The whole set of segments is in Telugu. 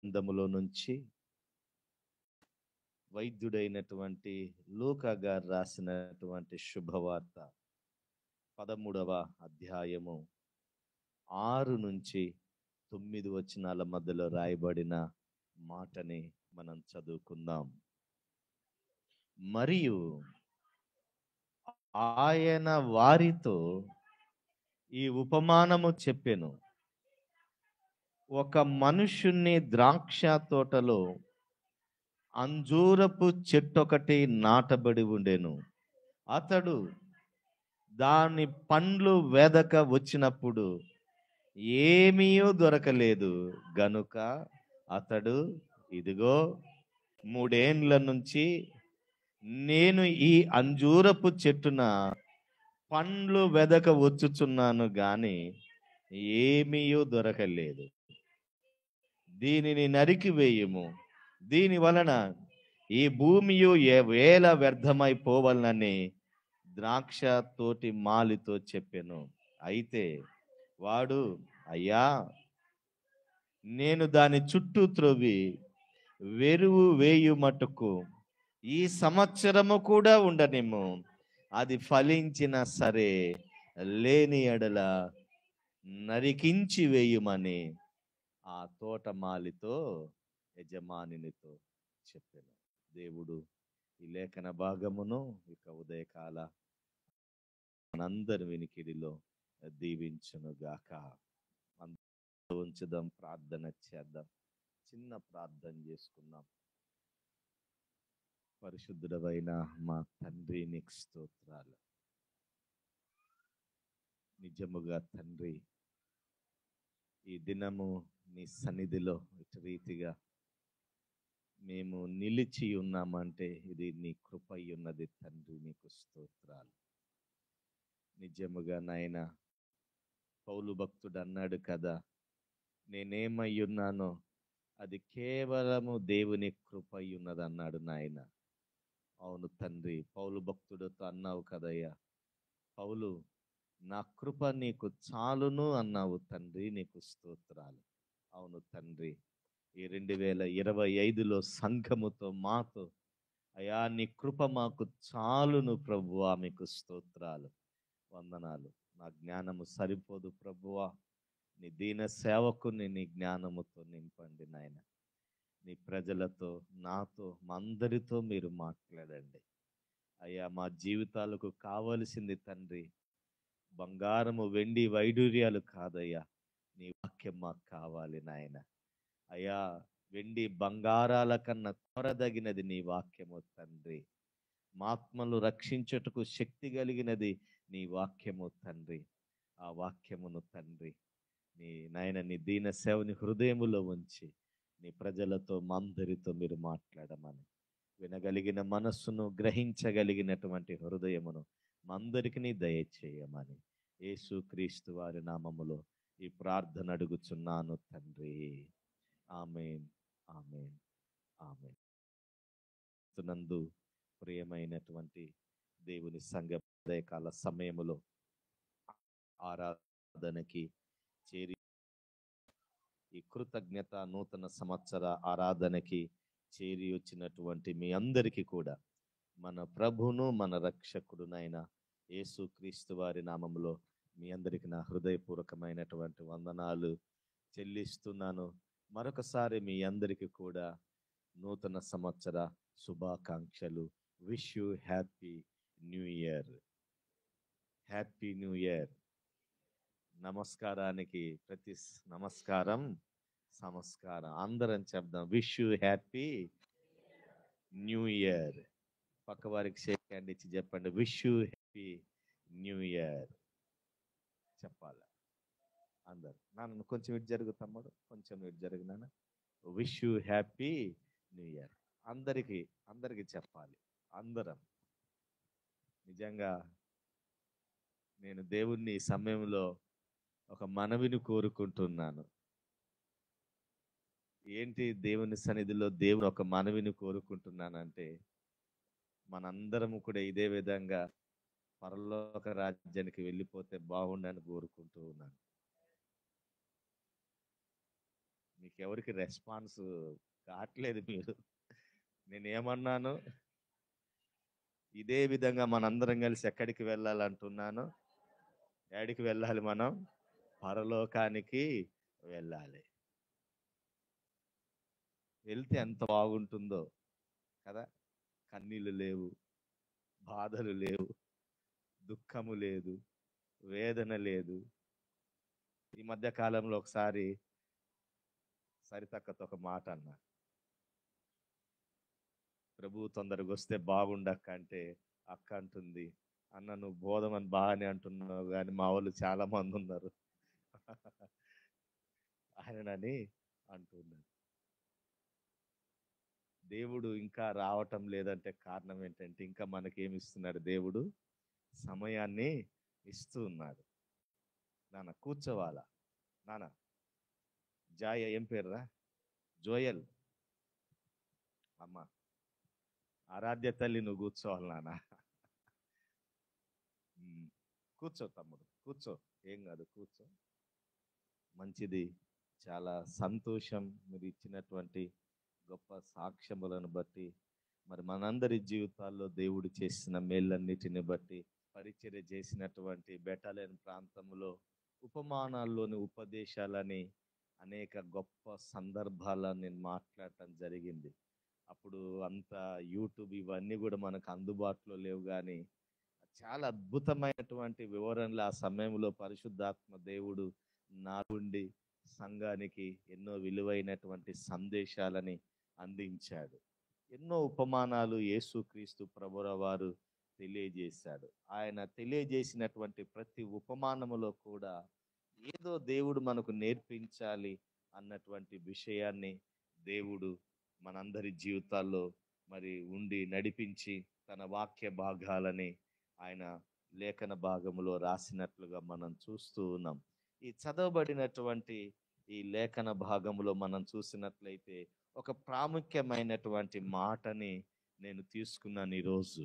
గ్రంథములో నుంచి వైద్యుడైనటువంటి లూకా గారు రాసినటువంటి శుభవార్త 13వ అధ్యాయము 6 నుంచి 9 వచనాల మధ్యలో రాయబడిన మాటని మనం చదువుకుందాం. మరియు ఆయన వారితో ఈ ఉపమానము చెప్పెను. ఒక మనుష్యుని ద్రాక్ష తోటలో అంజూరపు చెట్టొకటి నాటబడి ఉండెను. అతడు దాని పండ్లు వెదక వచ్చినప్పుడు ఏమీ దొరకలేదు గనుక అతడు, ఇదిగో 3 ఏండ్ల నుంచి నేను ఈ అంజూరపు చెట్టున పండ్లు వెదక వచ్చుచున్నాను గాని ఏమీ దొరకలేదు. దీనిని నరికి వేయుము, దీని వలన ఈ భూమియు వేల వ్యర్థమైపోవాలని ద్రాక్ష తోటి మాలితో చెప్పెను. అయితే వాడు, అయ్యా, నేను దాని చుట్టూ త్రవ్వి వెరువు వేయు మట్టుకు ఈ సంవత్సరము కూడా ఉండనిమ్ము, అది ఫలించిన సరే, లేని ఎడల నరికించి వేయుమని ఆ తోటమాలితో యజమానినితో చెప్పాను. దేవుడు ఈ లేఖన భాగమును ఇక ఉదయకాల మనందరి వినికిడిలో దీవించును గాక. ఉంచుదాం, ప్రార్థన చేద్దాం. చిన్న ప్రార్థన చేసుకుందాం. పరిశుద్ధుడవైన మా తండ్రి, నీకు స్తోత్రాలు. నిజముగా తండ్రి, ఈ దినము నీ సన్నిధిలో ఇటు రీతిగా మేము నిలిచి ఉన్నామంటే ఇది నీ కృప ఉన్నది తండ్రి, నీకు స్తోత్రాలు. నిజముగా నాయన, పౌలు భక్తుడు అన్నాడు కదా, నేనేమై ఉన్నానో అది కేవలము దేవుని కృప ఉన్నది అన్నాడు నాయన. అవును తండ్రి, పౌలు భక్తుడితో అన్నావు కదయ్యా, పౌలు, నా కృప నీకు చాలును అన్నావు తండ్రి, నీకు స్తోత్రాలు. అవును తండ్రి, ఈ 2025లో సంఘముతో మాతో అయా నీ కృప మాకు చాలును ప్రభువా, మీకు స్తోత్రాలు, వందనాలు. నా జ్ఞానము సరిపోదు ప్రభువా, నీ దీన సేవకుని నీ జ్ఞానముతో నింపండి నాయన. నీ ప్రజలతో, నాతో, మా అందరితో మీరు మాట్లాడండి అయ్యా. మా జీవితాలకు కావలసింది తండ్రి బంగారము, వెండి, వైడూర్యాలు కాదయ్యా, నీ వాక్యం మాకు కావాలి నాయన. అయ్యా, వెండి బంగారాల కన్నా కొరదగినది నీ వాక్యము తండ్రి. మా ఆత్మలు రక్షించుటకు శక్తి కలిగినది నీ వాక్యము తండ్రి. ఆ వాక్యమును తండ్రి నీ నాయన, నీ దీన సేవని హృదయములో ఉంచి నీ ప్రజలతో, మా అందరితో మీరు మాట్లాడమని, వినగలిగిన మనస్సును, గ్రహించగలిగినటువంటి హృదయమును మా అందరికీ దయచేయమని యేసుక్రీస్తు వారి నామములో ఈ ప్రార్థన అడుగుచున్నాను తండ్రి. ఆమేన్, ఆమేన్, ఆమేన్. నందు ప్రియమైనటువంటి దేవుని సంఘ ఉదయకాల సమయములో ఆరాధనకి చేరి, ఈ కృతజ్ఞత నూతన సంవత్సర ఆరాధనకి చేరి వచ్చినటువంటి మీ అందరికీ కూడా మన ప్రభును, మన రక్షకుడునైన యేసుక్రీస్తు వారి నామములో మీ అందరికీ నా హృదయపూర్వకమైనటువంటి వందనాలు చెల్లిస్తున్నాను. మరొకసారి మీ అందరికీ కూడా నూతన సంవత్సర శుభాకాంక్షలు. Wish you happy new year. Happy new year. నమస్కారానికి ప్రతి నమస్కారం సంస్కారం. అందరం చెప్దాం, wish you happy new year. పక్క వారికి షేక్ హ్యాండ్ ఇచ్చి చెప్పండి, wish you happy new year చెప్పాలి అందరు. నాన్న కొంచెం ఇటు జరుగు తమ్ముడు, కొంచెం ఇటు జరిగినాను. Wish you happy new year. అందరికి చెప్పాలి అందరం. నిజంగా నేను దేవుణ్ణి ఈ సమయంలో ఒక మనవిని కోరుకుంటున్నాను. ఏంటి దేవుని సన్నిధిలో దేవుని ఒక మనవిని కోరుకుంటున్నానంటే, మనందరము కూడా ఇదే విధంగా పరలోక రాజ్యానికి వెళ్ళిపోతే బాగుండని కోరుకుంటూ ఉన్నాను. మీకు ఎవరికి రెస్పాన్స్ కావట్లేదు. మీరు నేనేమన్నాను? ఇదే విధంగా మనందరం కలిసి ఎక్కడికి వెళ్ళాలంటున్నాను? ఎక్కడికి వెళ్ళాలి మనం? పరలోకానికి వెళ్ళాలి. వెళ్తే ఎంత బాగుంటుందో కదా. కన్నీళ్ళు లేవు, బాధలు లేవు, దుఃఖము లేదు, వేదన లేదు. ఈ మధ్య కాలంలో ఒకసారి సరితక్కతో ఒక మాట అన్నా, ప్రభు తొందరగా వస్తే బాగుండక్క అంటే, అక్క అంటుంది, అన్న నువ్వు బోధమని బాగానే అంటున్నావు కానీ మా వాళ్ళు చాలా మంది ఉన్నారు ఆయనని అంటున్నాడు. దేవుడు ఇంకా రావటం లేదంటే కారణం ఏంటంటే, ఇంకా మనకేమి ఇస్తున్నాడు దేవుడు? సమయాన్ని ఇస్తూ ఉన్నాడు. నాన్న కూర్చోవాలా? నాన్న జాయ ఏం పేరురా? జోయల్. అమ్మ ఆరాధ్య తల్లి నువ్వు కూర్చోవాలి నాన్న. కూర్చో తమ్ముడు, కూర్చో, ఏం కాదు, కూర్చో. మంచిది, చాలా సంతోషం మీరు ఇచ్చినటువంటి గొప్ప సాక్ష్యములను బట్టి, మరి మనందరి జీవితాల్లో దేవుడు చేసిన మేళ్ళన్నిటిని బట్టి, పరిచర్య చేసినటువంటి బెటాలియన్ ప్రాంతంలో ఉపమానాల్లోని ఉపదేశాలని అనేక గొప్ప సందర్భాలను నేను మాట్లాడటం జరిగింది. అప్పుడు అంత యూట్యూబ్ ఇవన్నీ కూడా మనకు అందుబాటులో లేవు, కానీ చాలా అద్భుతమైనటువంటి వివరణలు ఆ సమయంలో పరిశుద్ధాత్మ దేవుడు నా నుండి సంఘానికి ఎన్నో విలువైనటువంటి సందేశాలని అందించాడు. ఎన్నో ఉపమానాలు యేసుక్రీస్తు ప్రభుల వారు తెలియజేశాడు. ఆయన తెలియజేసినటువంటి ప్రతి ఉపమానములో కూడా ఏదో దేవుడు మనకు నేర్పించాలి అన్నటువంటి విషయాన్ని దేవుడు మనందరి జీవితాల్లో మరి ఉండి నడిపించి తన వాక్య భాగాలని ఆయన లేఖన భాగములో రాసినట్లుగా మనం చూస్తూ ఉన్నాం. ఈ చదవబడినటువంటి ఈ లేఖన భాగములో మనం చూసినట్లయితే ఒక ప్రాముఖ్యమైనటువంటి మాటని నేను తీసుకున్నాను ఈరోజు.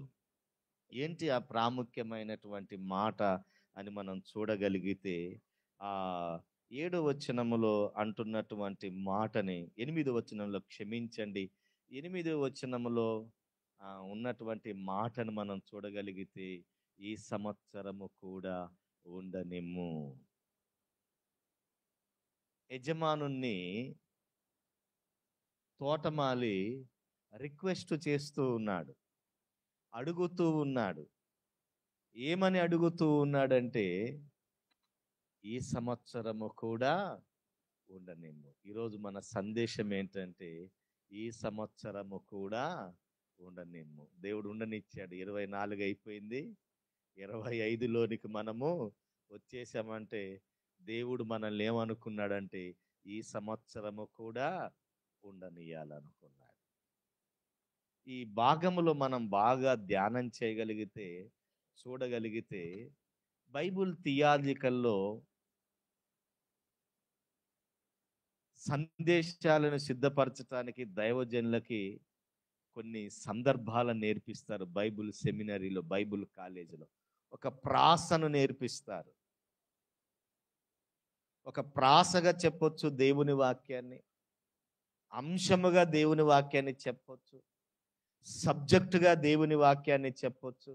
ఏంటి ఆ ప్రాముఖ్యమైనటువంటి మాట అని మనం చూడగలిగితే, ఆ 7వ వచనములో అంటున్నటువంటి మాటని 8వ వచనంలో, క్షమించండి, 8వ వచనములో ఉన్నటువంటి మాటను మనం చూడగలిగితే, ఈ సంవత్సరము కూడా ఉండనిమ్ము. యజమానుణ్ణి తోటమాలి రిక్వెస్ట్ చేస్తూ ఉన్నాడు, అడుగుతూ ఉన్నాడు. ఏమని అడుగుతూ ఉన్నాడంటే, ఈ సంవత్సరము కూడా ఉండనిమ్ము. ఈరోజు మన సందేశం ఏంటంటే, ఈ సంవత్సరము కూడా ఉండనిమ్ము. దేవుడు ఉండనిచ్చాడు. 24 అయిపోయింది, 25లోనికి మనము వచ్చేసామంటే, దేవుడు మనల్ని ఏమనుకున్నాడంటే, ఈ సంవత్సరము కూడా ఉండనియాలనుకున్నాడు. ఈ భాగములో మనం బాగా ధ్యానం చేయగలిగితే, చూడగలిగితే, బైబుల్ థియాలజికల్లో సందేశాలను సిద్ధపరచడానికి దైవజనులకి కొన్ని సందర్భాలను నేర్పిస్తారు. బైబుల్ సెమినరీలో, బైబుల్ కాలేజీలో ఒక ప్రాసను నేర్పిస్తారు. ఒక ప్రాసగా చెప్పొచ్చు దేవుని వాక్యాన్ని, అంశముగా దేవుని వాక్యాన్ని చెప్పొచ్చు, సబ్జెక్టుగా దేవుని వాక్యాన్ని చెప్పొచ్చు.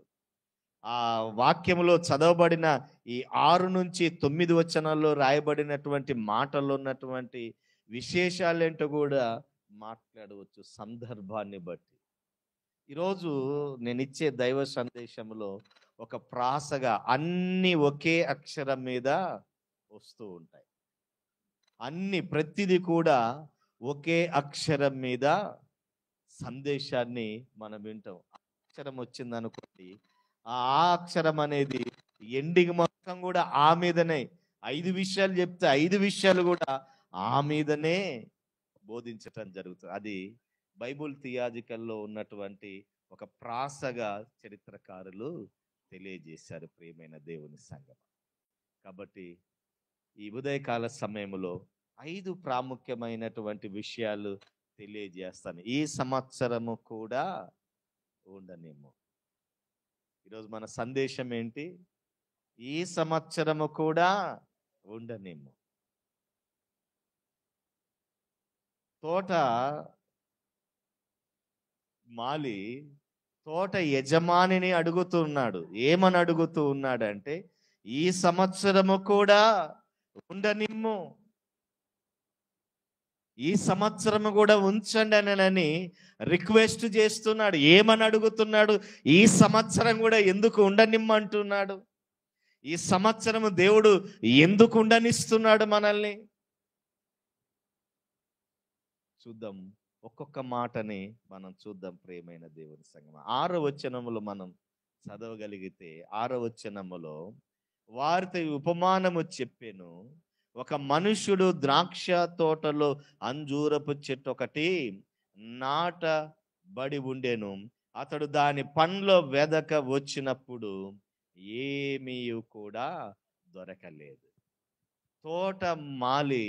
ఆ వాక్యములో చదవబడిన ఈ 6 నుంచి 9 వచనాల్లో రాయబడినటువంటి మాటల్లో ఉన్నటువంటి విశేషాలేంటో కూడా మాట్లాడవచ్చు సందర్భాన్ని బట్టి. ఈరోజు నేను ఇచ్చే దైవ సందేశంలో ఒక ప్రాసగా అన్ని ఒకే అక్షరం మీద వస్తూ ఉంటాయి. ప్రతిదీ కూడా ఒకే అక్షరం మీద సందేశాన్ని మనం వింటాం. అక్షరం వచ్చింది అనుకోండి, ఆ అక్షరం అనేది ఎండింగ్ మొత్తం కూడా ఆ మీదనే. 5 విషయాలు చెప్తే 5 విషయాలు కూడా ఆ మీదనే బోధించటం జరుగుతుంది. అది బైబుల్ థియాలజికల్లో ఉన్నటువంటి ఒక ప్రాసగా చరిత్రకారులు తెలియజేశారు, ప్రియమైన దేవుని సంఘం. కాబట్టి ఈ ఉదయకాల సమయంలో 5 ప్రాముఖ్యమైనటువంటి విషయాలు తెలియజేస్తాను. ఈ సంవత్సరము కూడా ఉండనేమో. ఈరోజు మన సందేశం ఏంటి? ఈ సంవత్సరము కూడా ఉండనేమో. తోట మాలి తోట యజమానిని అడుగుతున్నాడు. ఏమని అడుగుతూ ఉన్నాడంటే, ఈ సంవత్సరము కూడా ఉండనిమ్ము, ఈ సంవత్సరము కూడా ఉంచండి అని రిక్వెస్ట్ చేస్తున్నాడు. ఏమని అడుగుతున్నాడు? ఈ సంవత్సరం కూడా ఎందుకు ఉండనిమ్మంటున్నాడు? ఈ సంవత్సరము దేవుడు ఎందుకు ఉండనిస్తున్నాడు మనల్ని? చూద్దాం, ఒక్కొక్క మాటని మనం చూద్దాం. ప్రియమైన దేవుని సంగమా, 6వ వచనములో మనం చదవగలిగితే, 6వ వచనములో వారితో ఉపమానము చెప్పెను. ఒక మనుష్యుడు ద్రాక్ష తోటలో అంజూరపు చెట్టు ఒకటి నాటబడి ఉండెను. అతడు దాని పండ్ల వెదక వచ్చినప్పుడు ఏమీ కూడా దొరకలేదు. తోట మాలి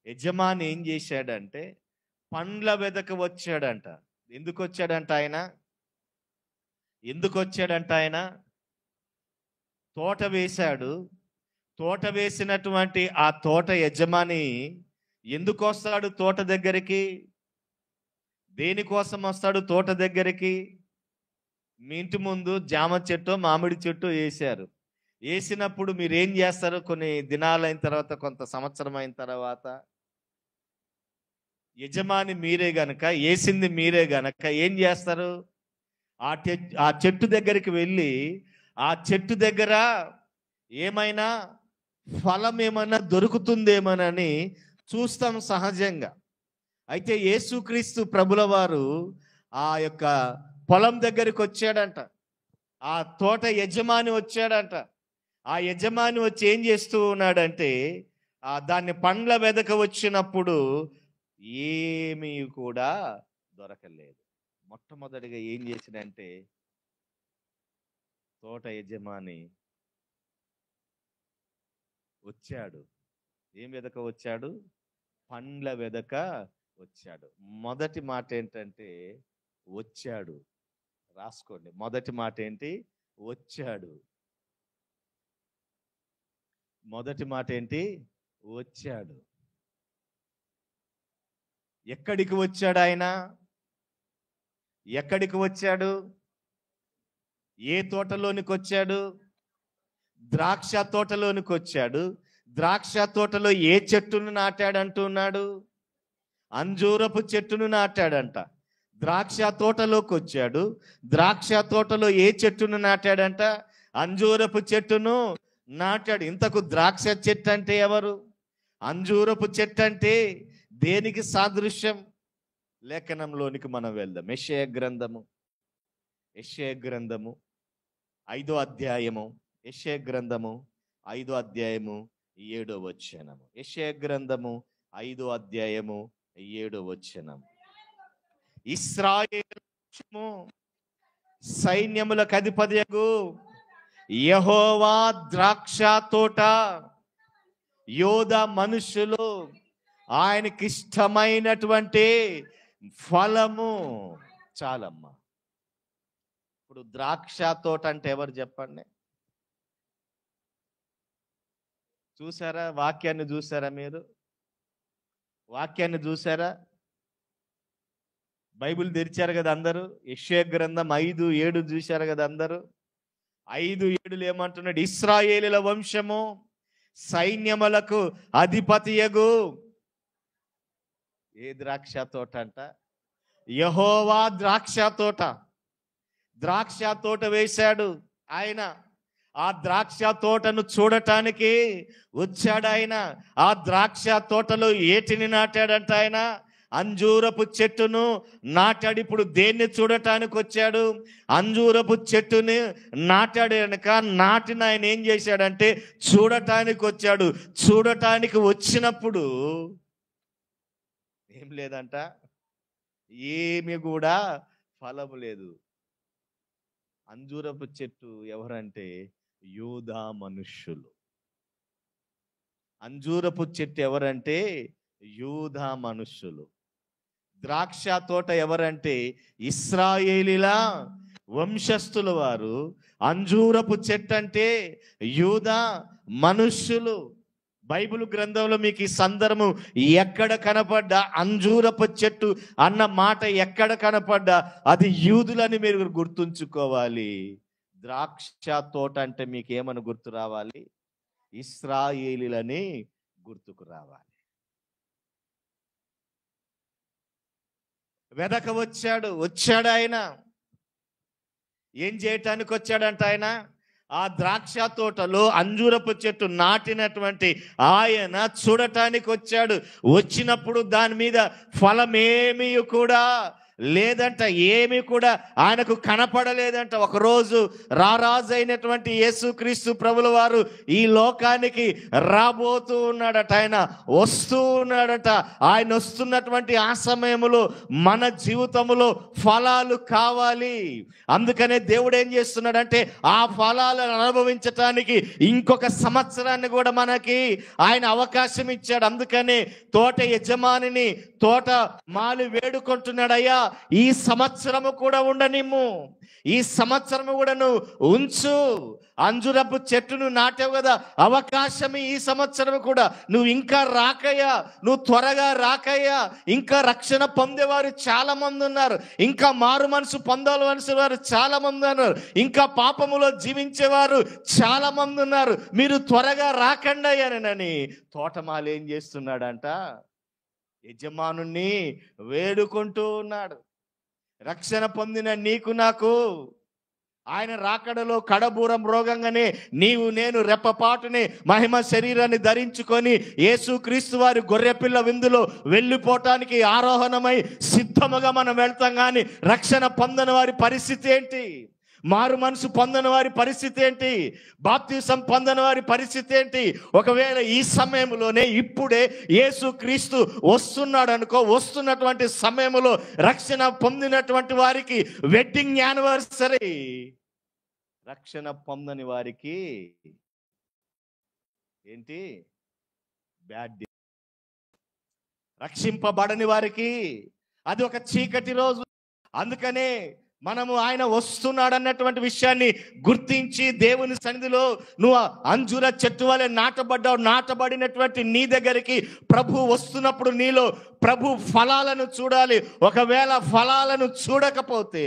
యజమాని ఏం చేశాడంటే, పండ్ల వెదక వచ్చాడంట. ఎందుకు వచ్చాడంట ఆయన? తోట వేశాడు. తోట వేసినటువంటి ఆ తోట యజమాని ఎందుకు వస్తాడు తోట దగ్గరికి? దేనికోసం వస్తాడు తోట దగ్గరికి? మీ ఇంటి ముందు జామ చెట్టు, మామిడి చెట్టు వేశారు. వేసినప్పుడు మీరు ఏం చేస్తారు? కొన్ని దినాలైన తర్వాత, కొంత సంవత్సరం అయిన తర్వాత, యజమాని మీరే గనక, వేసింది మీరే గనక ఏం చేస్తారు? ఆ చెట్టు దగ్గరికి వెళ్ళి, ఆ చెట్టు దగ్గర ఏమైనా ఫలం ఏమైనా దొరుకుతుందేమోనని చూస్తాం సహజంగా. అయితే యేసుక్రీస్తు ప్రభుల వారు ఆ యొక్క పొలం దగ్గరికి వచ్చాడంట. ఆ తోట యజమాని వచ్చాడంట. ఆ యజమాని వచ్చి ఏం చేస్తూ ఉన్నాడంటే, దాన్ని పండ్ల వెదక వచ్చినప్పుడు ఏమీ కూడా దొరకలేదు. మొట్టమొదటిగా ఏం చేసినంటే, తోట యజమాని వచ్చాడు. ఏం వెదక వచ్చాడు? పండ్ల వెదక వచ్చాడు. మొదటి మాట ఏంటంటే వచ్చాడు. రాసుకోండి, మొదటి మాట ఏంటి? వచ్చాడు. మొదటి మాట ఏంటి? వచ్చాడు. ఎక్కడికి వచ్చాడు ఆయన? ఎక్కడికి వచ్చాడు? ఏ తోటలోనికి వచ్చాడు? ద్రాక్ష తోటలోనికి వచ్చాడు. ద్రాక్ష తోటలో ఏ చెట్టును నాటాడు అంటున్నాడు? అంజూరపు చెట్టును నాటాడంట. ద్రాక్ష తోటలోకి వచ్చాడు. ద్రాక్ష తోటలో ఏ చెట్టును నాటాడంట? అంజూరపు చెట్టును నాటాడు. ఇంతకు ద్రాక్ష చెట్టు అంటే ఎవరు? అంజూరపు చెట్టు అంటే దేనికి సాదృశ్యం? లేఖనంలోనికి మనం వెళ్దాం. యెషయా గ్రంథము 5వ అధ్యాయము. యెషయా గ్రంథము 5వ అధ్యాయము 7వ వచనము. యెషయా గ్రంథము 5వ అధ్యాయము 7వ వచనం. ఇశ్రాయేలు సైన్యములకు అధిపతియగు యెహోవా ద్రాక్ష తోట, యోధా మనుషులు ఆయనకి ఇష్టమైనటువంటి ఫలము. చాలమ్మా. ఇప్పుడు ద్రాక్ష తోట అంటే ఎవరు చెప్పండి? చూసారా? వాక్యాన్ని చూసారా? మీరు వాక్యాన్ని చూసారా? బైబిల్ తెరిచారు కదా అందరూ. యెషయా గ్రంథం 5:7 చూశారు కదా అందరూ. 5:7 ఏమంటున్నాడు? ఇశ్రాయేలీల వంశము సైన్యములకు అధిపతియగు ఏ ద్రాక్ష తోట అంట? యెహోవా ద్రాక్ష తోట. ద్రాక్ష తోట వేశాడు ఆయన. ఆ ద్రాక్ష తోటను చూడటానికి వచ్చాడు ఆయన. ఆ ద్రాక్ష తోటలో ఏటిని నాటాడంట ఆయన? అంజూరపు చెట్టును నాటాడు. ఇప్పుడు దేన్ని చూడటానికి వచ్చాడు? అంజూరపు చెట్టుని నాటాడు కనుక, నాటిన ఆయన ఏం చేశాడంటే చూడటానికి వచ్చాడు. చూడటానికి వచ్చినప్పుడు ఏం లేదంట, ఏమి కూడా ఫలము లేదు. అంజూరపు చెట్టు ఎవరంటే యూదా మనుష్యులు. అంజూరపు చెట్టు ఎవరంటే యూదా మనుష్యులు. ద్రాక్ష తోట ఎవరంటే ఇశ్రాయేలీల వంశస్థుల వారు. అంజూరపు చెట్టు అంటే యూదా మనుష్యులు. బైబిల్ గ్రంథంలో మీకు ఈ సందర్భం ఎక్కడ కనపడ్డా, అంజూరపు చెట్టు అన్న మాట ఎక్కడ కనపడ్డా అది యూదులని మీరు గుర్తుంచుకోవాలి. ద్రాక్ష తోట అంటే మీకు ఏమని గుర్తు రావాలి? ఇశ్రాయేలీలని గుర్తుకు రావాలి. వెదక వచ్చాడు ఆయన. ఏం చేయటానికి వచ్చాడంట ఆయన? ఆ ద్రాక్ష తోటలో అంజూరపు చెట్టు నాటినటువంటి ఆయన చూడటానికి వచ్చాడు. వచ్చినప్పుడు దాని మీద ఫలమేమీ కూడా లేదంట, ఏమీ కూడా ఆయనకు కనపడలేదంట. ఒకరోజు రారాజు అయినటువంటి యేసుక్రీస్తు ప్రభుల వారు ఈ లోకానికి రాబోతూ ఉన్నాడట. ఆయన వస్తూ ఉన్నాడట. ఆయన వస్తున్నటువంటి ఆ సమయంలో మన జీవితంలో ఫలాలు కావాలి. అందుకనే దేవుడు ఏం చేస్తున్నాడంటే ఆ ఫలాలను అనుభవించటానికి ఇంకొక సంవత్సరాన్ని కూడా మనకి ఆయన అవకాశం ఇచ్చాడు. అందుకనే తోట యజమానిని తోట మాలి వేడుకుంటున్నాడయ్యా, ఈ సంవత్సరము కూడా ఉండనిమ్ము, ఈ సంవత్సరము కూడా నువ్వు ఉంచు. అంజురపు చెట్టును నాటావు కదా, అవకాశం ఈ సంవత్సరం కూడా. నువ్వు ఇంకా రాకయ్యా, నువ్వు త్వరగా రాకయ్యా. ఇంకా రక్షణ పొందేవారు చాలా మంది ఉన్నారు, ఇంకా మారు మనసు పొందవలసిన వారు చాలా మంది ఉన్నారు, ఇంకా పాపములో జీవించేవారు చాలా మంది ఉన్నారు. మీరు త్వరగా రాకండి అయ్యానని తోటమాలి ఏం చేస్తున్నాడంట? యజమానుణ్ణి వేడుకుంటూ ఉన్నాడు. రక్షణ పొందిన నీకు నాకు ఆయన రాకడలో కడబూరం రోగంగానే నీవు నేను రెప్పపాటుని మహిమ శరీరాన్ని ధరించుకొని యేసుక్రీస్తు వారి గొర్రెపిల్ల విందులో వెళ్ళిపోవటానికి ఆరోహణమై సిద్ధముగా మనం వెళ్తాం. కానీ రక్షణ పొందని వారి పరిస్థితి ఏంటి? మారు మనసు పొందని వారి పరిస్థితి ఏంటి? బాప్తిసం పొందని వారి పరిస్థితి ఏంటి? ఒకవేళ ఈ సమయంలోనే ఇప్పుడే యేసుక్రీస్తు వస్తున్నాడు అనుకో, వస్తున్నటువంటి సమయంలో రక్షణ పొందినటువంటి వారికి వెడ్డింగ్ యానివర్సరీ, రక్షణ పొందని వారికి ఏంటి? Bad day. రక్షింపబడని వారికి అది ఒక చీకటి రోజు. అందుకనే మనము ఆయన వస్తున్నాడు అన్నటువంటి విషయాన్ని గుర్తించి దేవుని సన్నిధిలో నువ్వు అంజూర చెట్టు వలె నాటబడ్డావు. నాటబడినటువంటి నీ దగ్గరికి ప్రభు వస్తున్నప్పుడు నీలో ప్రభు ఫలాలను చూడాలి. ఒకవేళ ఫలాలను చూడకపోతే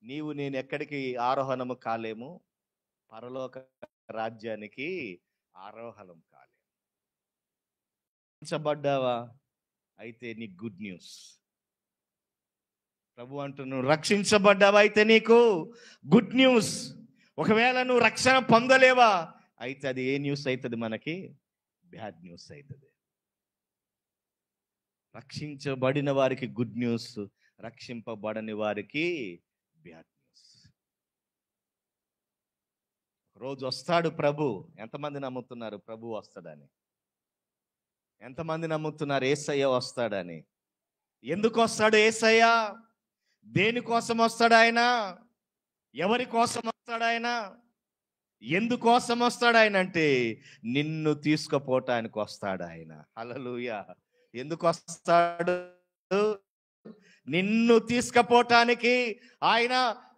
నీవు నేను ఎక్కడికి ఆరోహణము కాలేము? పరలోక రాజ్యానికి ఆరోహణం కాలేము. రక్షించబడ్డావా? అయితే నీ గుడ్ న్యూస్. ప్రభు అంటున్నావు రక్షించబడ్డావా? అయితే నీకు గుడ్ న్యూస్. ఒకవేళ నువ్వు రక్షణ పొందలేవా? అయితే అది ఏ న్యూస్ అవుతుంది? మనకి బ్యాడ్ న్యూస్ అవుతుంది. రక్షించబడిన వారికి గుడ్ న్యూస్, రక్షింపబడని వారికి బ్యాడ్ న్యూస్. రోజు వస్తాడు ప్రభు. ఎంతమంది నమ్ముతున్నారు ప్రభు వస్తాడని? ఎంతమంది నమ్ముతున్నారు యేసయ్య వస్తాడని? ఎందుకు వస్తాడు యేసయ్య? దేనికోసం వస్తాడు ఆయన? ఎవరి కోసం వస్తాడు ఆయన? ఎందుకోసం వస్తాడు ఆయన అంటే నిన్ను తీసుకుపోవటానికి వస్తాడు ఆయన. హల్లెలూయా. ఎందుకు వస్తాడు? నిన్ను తీసుకుపోవటానికి ఆయన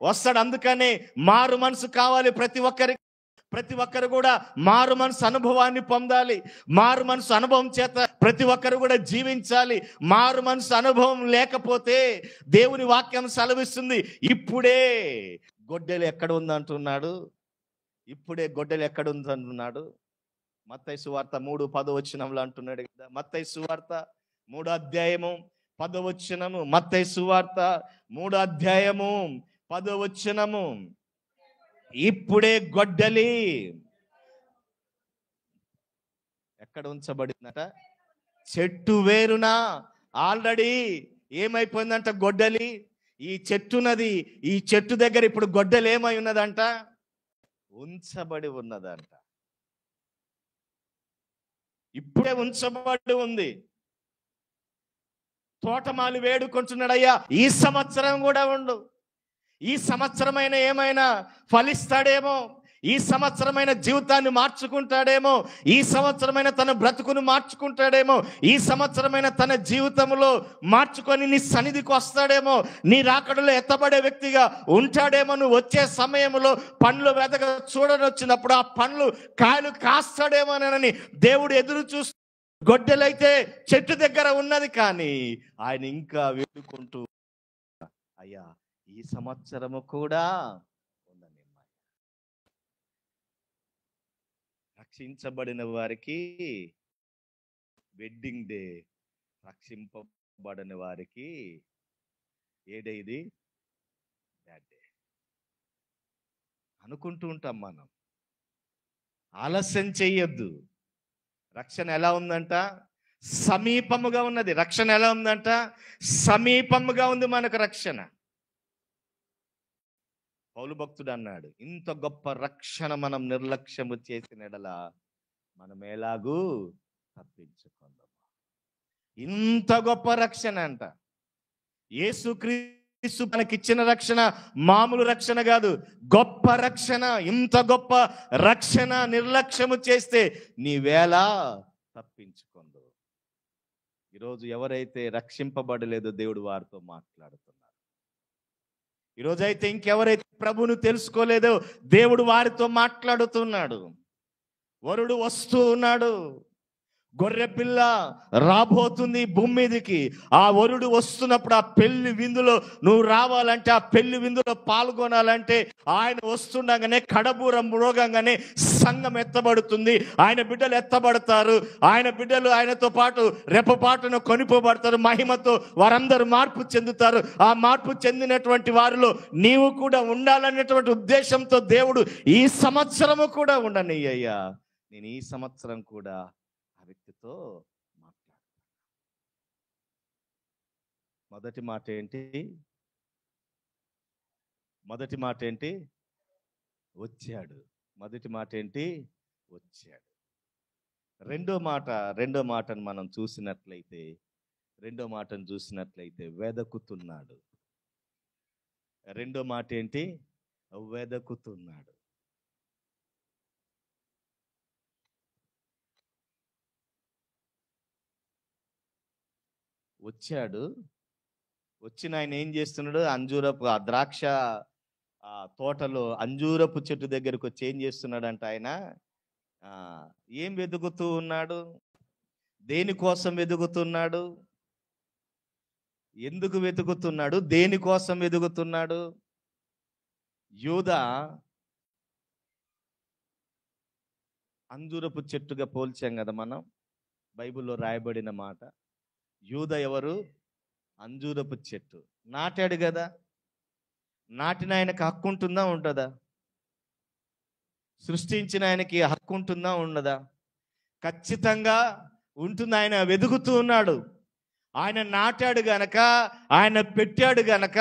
వస్తాడు. అందుకనే మారు మనసు కావాలి ప్రతి ఒక్కరికి. ప్రతి ఒక్కరు కూడా మారు మనసు అనుభవాన్ని పొందాలి. మారు మనసు అనుభవం చేత ప్రతి ఒక్కరు కూడా జీవించాలి. మారు మనసు అనుభవం లేకపోతే దేవుని వాక్యం సెలవిస్తుంది, ఇప్పుడే గొడ్డలి ఎక్కడ ఉందంటున్నాడు. ఇప్పుడే గొడ్డలి ఎక్కడ ఉందంటున్నాడు. మత్తయి సువార్త 3:10 అంటున్నాడు కదా. మత్తయి సువార్త 3:10 మత్తయి సువార్త 3:10 ఇప్పుడే గొడ్డలి ఎక్కడ ఉంచబడిందట? చెట్టు వేరున. ఆల్రెడీ ఏమైపోయిందంట గొడ్డలి? ఈ చెట్టునది. ఈ చెట్టు దగ్గర ఇప్పుడు గొడ్డలి ఏమై ఉన్నదంట? ఉంచబడి ఉన్నదంట. ఇప్పుడే ఉంచబడి ఉంది. తోటమాలి వేడుకుంటున్నాడయ్యా, ఈ సంవత్సరం కూడా ఉండు, ఈ సంవత్సరమైన ఏమైనా ఫలిస్తాడేమో, ఈ సంవత్సరమైన జీవితాన్ని మార్చుకుంటాడేమో, ఈ సంవత్సరమైన తన బ్రతుకును మార్చుకుంటాడేమో, ఈ సంవత్సరమైన తన జీవితంలో మార్చుకొని నీ సన్నిధికి వస్తాడేమో, నీ రాకడలో ఎత్తబడే వ్యక్తిగా ఉంటాడేమో. నువ్వు వచ్చే సమయంలో పండ్లు వెతక చూడని వచ్చినప్పుడు ఆ పండ్లు కాయలు కాస్తాడేమోనని దేవుడు ఎదురు చూస్తూ, గొడ్డలైతే చెట్టు దగ్గర ఉన్నది కానీ ఆయన ఇంకా వేడుకుంటూ, అయ్యా ఈ సంవత్సరము కూడా రక్షించబడిన వారికి వెడ్డింగ్ డే, రక్షింపబడని వారికి ఏ డే ఇది? బ్యాడ్ డే అనుకుంటూ ఉంటాం మనం. ఆలస్యం చెయ్యొద్దు. రక్షణ ఎలా ఉందంట? సమీపముగా ఉన్నది. రక్షణ ఎలా ఉందంట? సమీపముగా ఉంది మనకు రక్షణ. పౌలు భక్తుడు అన్నాడు, ఇంత గొప్ప రక్షణ మనం నిర్లక్ష్యము చేసిన ఎడల మనం ఎలాగూ తప్పించుకుందాం. ఇంత గొప్ప రక్షణ అంట. యేసుక్రీస్తు మనకిచ్చిన రక్షణ మామూలు రక్షణ కాదు, గొప్ప రక్షణ. ఇంత గొప్ప రక్షణ నిర్లక్ష్యము చేస్తే నీవేళ తప్పించుకుందు. ఈరోజు ఎవరైతే రక్షింపబడలేదో దేవుడు వారితో మాట్లాడుతున్నారు. ఈరోజైతే ఇంకెవరైతే ప్రభువును తెలుసుకోలేదో దేవుడు వారితో మాట్లాడుతున్నాడు. వరుడు వస్తూ ఉన్నాడు. గొర్రెపిల్ల రాబోతుంది భూమి మీదకి. ఆ వరుడు వస్తున్నప్పుడు ఆ పెళ్లి విందులో నువ్వు రావాలంటే, ఆ పెళ్లి విందులో పాల్గొనాలంటే ఆయన వస్తుండగానే కడబూరం మ్రోగంగానే సంఘం ఎత్తబడుతుంది. ఆయన బిడ్డలు ఎత్తబడతారు. ఆయన బిడ్డలు ఆయనతో పాటు రెప్పపాటును కొనిపోబడతారు. మహిమతో వారందరూ మార్పు చెందుతారు. ఆ మార్పు చెందినటువంటి వారిలో నీవు కూడా ఉండాలనేటువంటి ఉద్దేశంతో దేవుడు ఈ సంవత్సరము కూడా ఉండనయ్యా, నేను ఈ సంవత్సరం కూడా వ్యక్తితో మాట్లాడతాను. మొదటి మాట ఏంటి? వచ్చాడు. మొదటి మాట ఏంటి? వచ్చాడు. రెండో మాటను మనం చూసినట్లయితే, వెదకుతున్నాడు. రెండో మాట ఏంటి? వెదకుతున్నాడు. వచ్చాడు. వచ్చిన ఆయన ఏం చేస్తున్నాడు? ఆ ద్రాక్ష తోటలో అంజూరపు చెట్టు దగ్గరకు వచ్చి ఏం చేస్తున్నాడంట? ఆయన ఏం వెతుకుతూ ఉన్నాడు? దేనికోసం వెతుకుతున్నాడు? ఎందుకు వెతుకుతున్నాడు? దేనికోసం వెతుకుతున్నాడు? యూదా అంజూరపు చెట్టుగా పోల్చాం కదా మనం, బైబిల్లో రాయబడిన మాట. యూదా ఎవరు? అంజూరపు చెట్టు. నాటాడు కదా, నాటిన ఆయనకి హక్కు ఉంటుందా ఉంటుందా? సృష్టించిన ఆయనకి హక్కు ఉంటుందా ఉండదా? ఖచ్చితంగా ఉంటుంది. ఆయన వెతుకుతూ ఉన్నాడు. ఆయన నాటాడు గనక, ఆయన పెట్టాడు గనక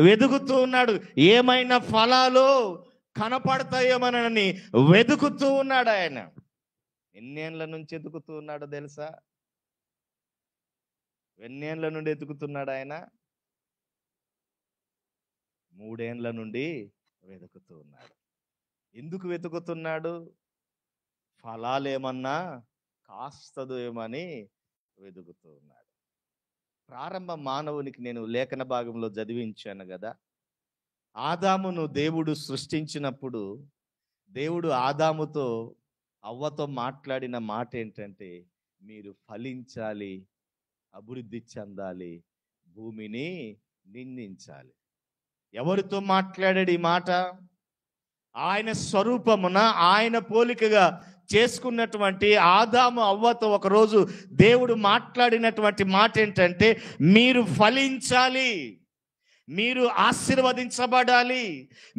వెతుకుతూ ఉన్నాడు. ఏమైనా ఫలాలు కనపడతాయేమోనని వెతుకుతూ ఉన్నాడు. ఆయన ఎన్నేళ్ల నుంచి వెతుకుతూ ఉన్నాడో తెలుసా? ఎన్నేళ్ల నుండి వెతుకుతున్నాడు ఆయన? 3 ఏండ్ల నుండి వెతుకుతూ ఉన్నాడు. ఎందుకు వెతుకుతున్నాడు? ఫలాలు ఏమన్నా కాస్తదు ఏమని వెతుకుతూ ఉన్నాడు. ప్రారంభ మానవునికి నేను లేఖన భాగంలో చదివించాను కదా, ఆదామును దేవుడు సృష్టించినప్పుడు దేవుడు ఆదాముతో అవ్వతో మాట్లాడిన మాట ఏంటంటే, మీరు ఫలించాలి, అభివృద్ధి చెందాలి, భూమిని నిందించాలి. ఎవరితో మాట్లాడాడు ఈ మాట? ఆయన స్వరూపమున, ఆయన పోలికగా చేసుకున్నటువంటి ఆదాము అవ్వతో ఒకరోజు దేవుడు మాట్లాడినటువంటి మాట ఏంటంటే, మీరు ఫలించాలి, మీరు ఆశీర్వదించబడాలి,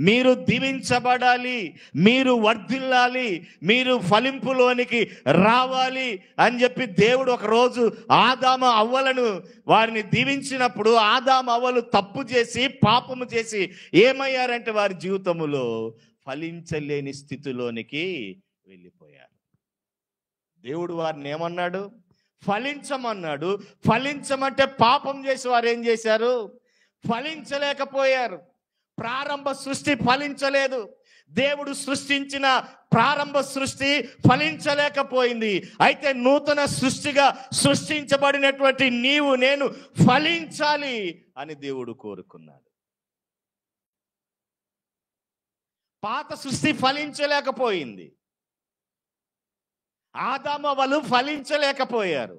మీరు దీవించబడాలి, మీరు వర్ధిల్లాలి, మీరు ఫలింపులోనికి రావాలి అని చెప్పి దేవుడు ఒకరోజు ఆదాము అవ్వలను వారిని దీవించినప్పుడు, ఆదాము అవ్వలు తప్పు చేసి పాపము చేసి ఏమయ్యారంటే వారి జీవితములో ఫలించలేని స్థితిలోనికి వెళ్ళిపోయారు. దేవుడు వారిని ఏమన్నాడు? ఫలించమన్నాడు. ఫలించమంటే పాపం చేసి వారు ఏం చేశారు? ఫలించలేకపోయారు. ప్రారంభ సృష్టి ఫలించలేదు. దేవుడు సృష్టించిన ప్రారంభ సృష్టి ఫలించలేకపోయింది. అయితే నూతన సృష్టిగా సృష్టించబడినటువంటి నీవు నేను ఫలించాలి అని దేవుడు కోరుకున్నాడు. పాత సృష్టి ఫలించలేకపోయింది. ఆదాము వాళ్ళు ఫలించలేకపోయారు.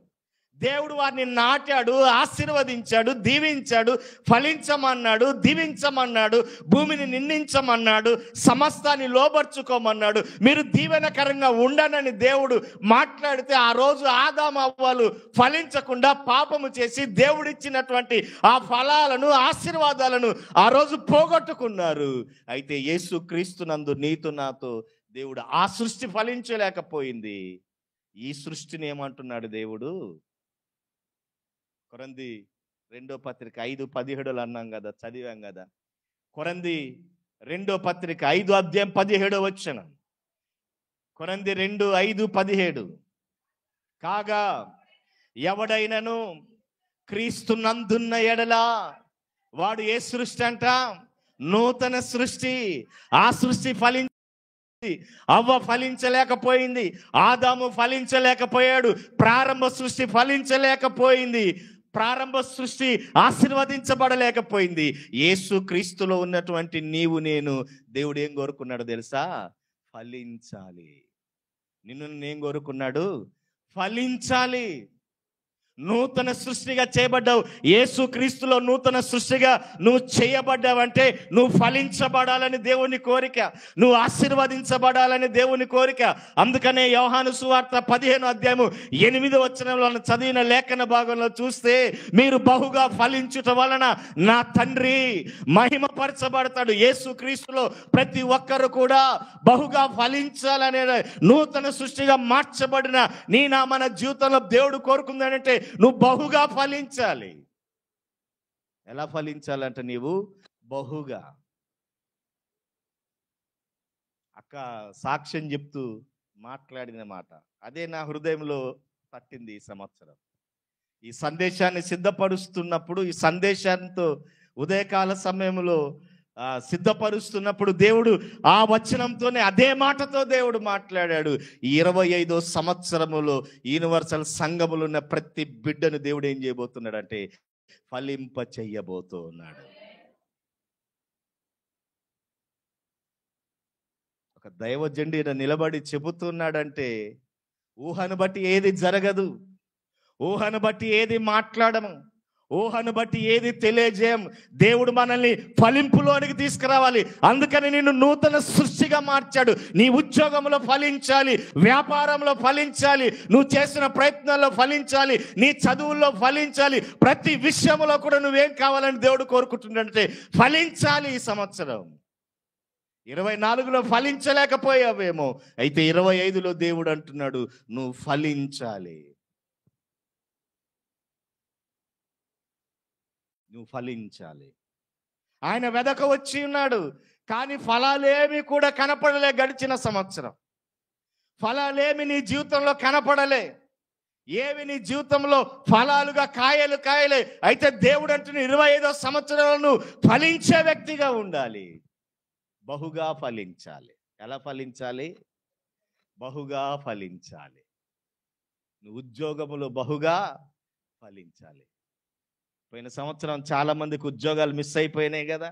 దేవుడు వారిని నాటాడు, ఆశీర్వదించాడు, దీవించాడు, ఫలించమన్నాడు, దీవించమన్నాడు, భూమిని నిందించమన్నాడు, సమస్తాన్ని లోబర్చుకోమన్నాడు, మీరు దీవెనకరంగా ఉండనని దేవుడు మాట్లాడితే ఆ రోజు ఆదాము అవ్వలు ఫలించకుండా పాపము చేసి దేవుడిచ్చినటువంటి ఆ ఫలాలను, ఆశీర్వాదాలను ఆ రోజు పోగొట్టుకున్నారు. అయితే యేసు క్రీస్తునందు నీతో నాతో దేవుడు ఆ సృష్టి ఫలించలేకపోయింది. ఈ సృష్టిని ఏమంటున్నాడు దేవుడు? కొరంది 2వ పత్రిక 5:17 అన్నాం కదా, చదివాం కదా. కొరంది 2వ పత్రిక 5వ అధ్యాయం 17వ వచనం. కొరంది 2:5-17. కాగా ఎవడైనను క్రీస్తునందున్న ఎడల వాడు ఏ సృష్టి అంట? నూతన సృష్టి. ఆ సృష్టి అవ్వ ఫలించలేకపోయింది, ఆదాము ఫలించలేకపోయాడు, ప్రారంభ సృష్టి ఫలించలేకపోయింది, ప్రారంభ సృష్టి ఆశీర్వదించబడలేకపోయింది. యేసు క్రీస్తులో ఉన్నటువంటి నీవు నేను దేవుడు ఏం కోరుకున్నాడు తెలుసా? ఫలించాలి. నిన్ను నేను కోరుకున్నాడు ఫలించాలి. నూతన సృష్టిగా చేయబడ్డావు. యేసు క్రీస్తులో నూతన సృష్టిగా నువ్వు చేయబడ్డావంటే నువ్వు ఫలించబడాలని దేవుని కోరిక, నువ్వు ఆశీర్వదించబడాలని దేవుని కోరిక. అందుకనే యోహాను సువార్త 15వ అధ్యాయము 8వ వచనంలో చదివిన లేఖన భాగంలో చూస్తే, మీరు బహుగా ఫలించుట వలన నా తండ్రి మహిమపరచబడతాడు. యేసు క్రీస్తులో ప్రతి ఒక్కరు కూడా బహుగా ఫలించాలనే నూతన సృష్టిగా మార్చబడిన మన జీవితంలో దేవుడు కోరుకుందానంటే నువ్వు బహుగా ఫలించాలి. ఎలా ఫలించాలంటే నీవు బహుగా. అక్క సాక్ష్యం చెప్తూ మాట్లాడిన మాట అదే నా హృదయంలో తట్టింది. ఈ సంవత్సరం ఈ సందేశాన్ని సిద్ధపరుస్తున్నప్పుడు, ఈ సందేశంతో ఉదయకాల సమయంలో సిద్ధపరుస్తున్నప్పుడు దేవుడు ఆ వచనంతోనే, అదే మాటతో దేవుడు మాట్లాడాడు. ఈ 25వ సంవత్సరములో యూనివర్సల్ సంఘములో ఉన్న ప్రతి బిడ్డను దేవుడు ఏం చేయబోతున్నాడు అంటే ఫలింప చెయ్యబోతున్నాడు. ఒక దైవజనుడు నిలబడి చెబుతున్నాడంటే ఊహను బట్టి ఏది జరగదు, ఊహను బట్టి ఏది మాట్లాడము, ఊహను బట్టి ఏది తెలియజేయం. దేవుడు మనల్ని ఫలింపులోనికి తీసుకురావాలి. అందుకని నిన్ను నూతన సృష్టిగా మార్చాడు. నీ ఉద్యోగంలో ఫలించాలి, వ్యాపారంలో ఫలించాలి, నువ్వు చేసిన ప్రయత్నాల్లో ఫలించాలి, నీ చదువుల్లో ఫలించాలి. ప్రతి విషయంలో కూడా నువ్వేం కావాలని దేవుడు కోరుకుంటుందంటే ఫలించాలి. ఈ సంవత్సరం 24లో ఫలించలేకపోయావేమో, అయితే 25లో దేవుడు అంటున్నాడు నువ్వు ఫలించాలి, నువ్వు ఫలించాలి. ఆయన వెదక వచ్చి ఉన్నాడు, కానీ ఫలాలేమి కూడా కనపడలే. గడిచిన సంవత్సరం ఫలాలేమి నీ జీవితంలో కనపడలే. ఏవి నీ జీవితంలో ఫలాలుగా కాయలే. అయితే దేవుడు అంటున్న 25వ సంవత్సరంలో నువ్వు ఫలించే వ్యక్తిగా ఉండాలి, బహుగా ఫలించాలి. ఎలా ఫలించాలి? బహుగా ఫలించాలి. నువ్వు ఉద్యోగములో బహుగా ఫలించాలి. పోయిన సంవత్సరం చాలా మందికి ఉద్యోగాలు మిస్ అయిపోయినాయి కదా.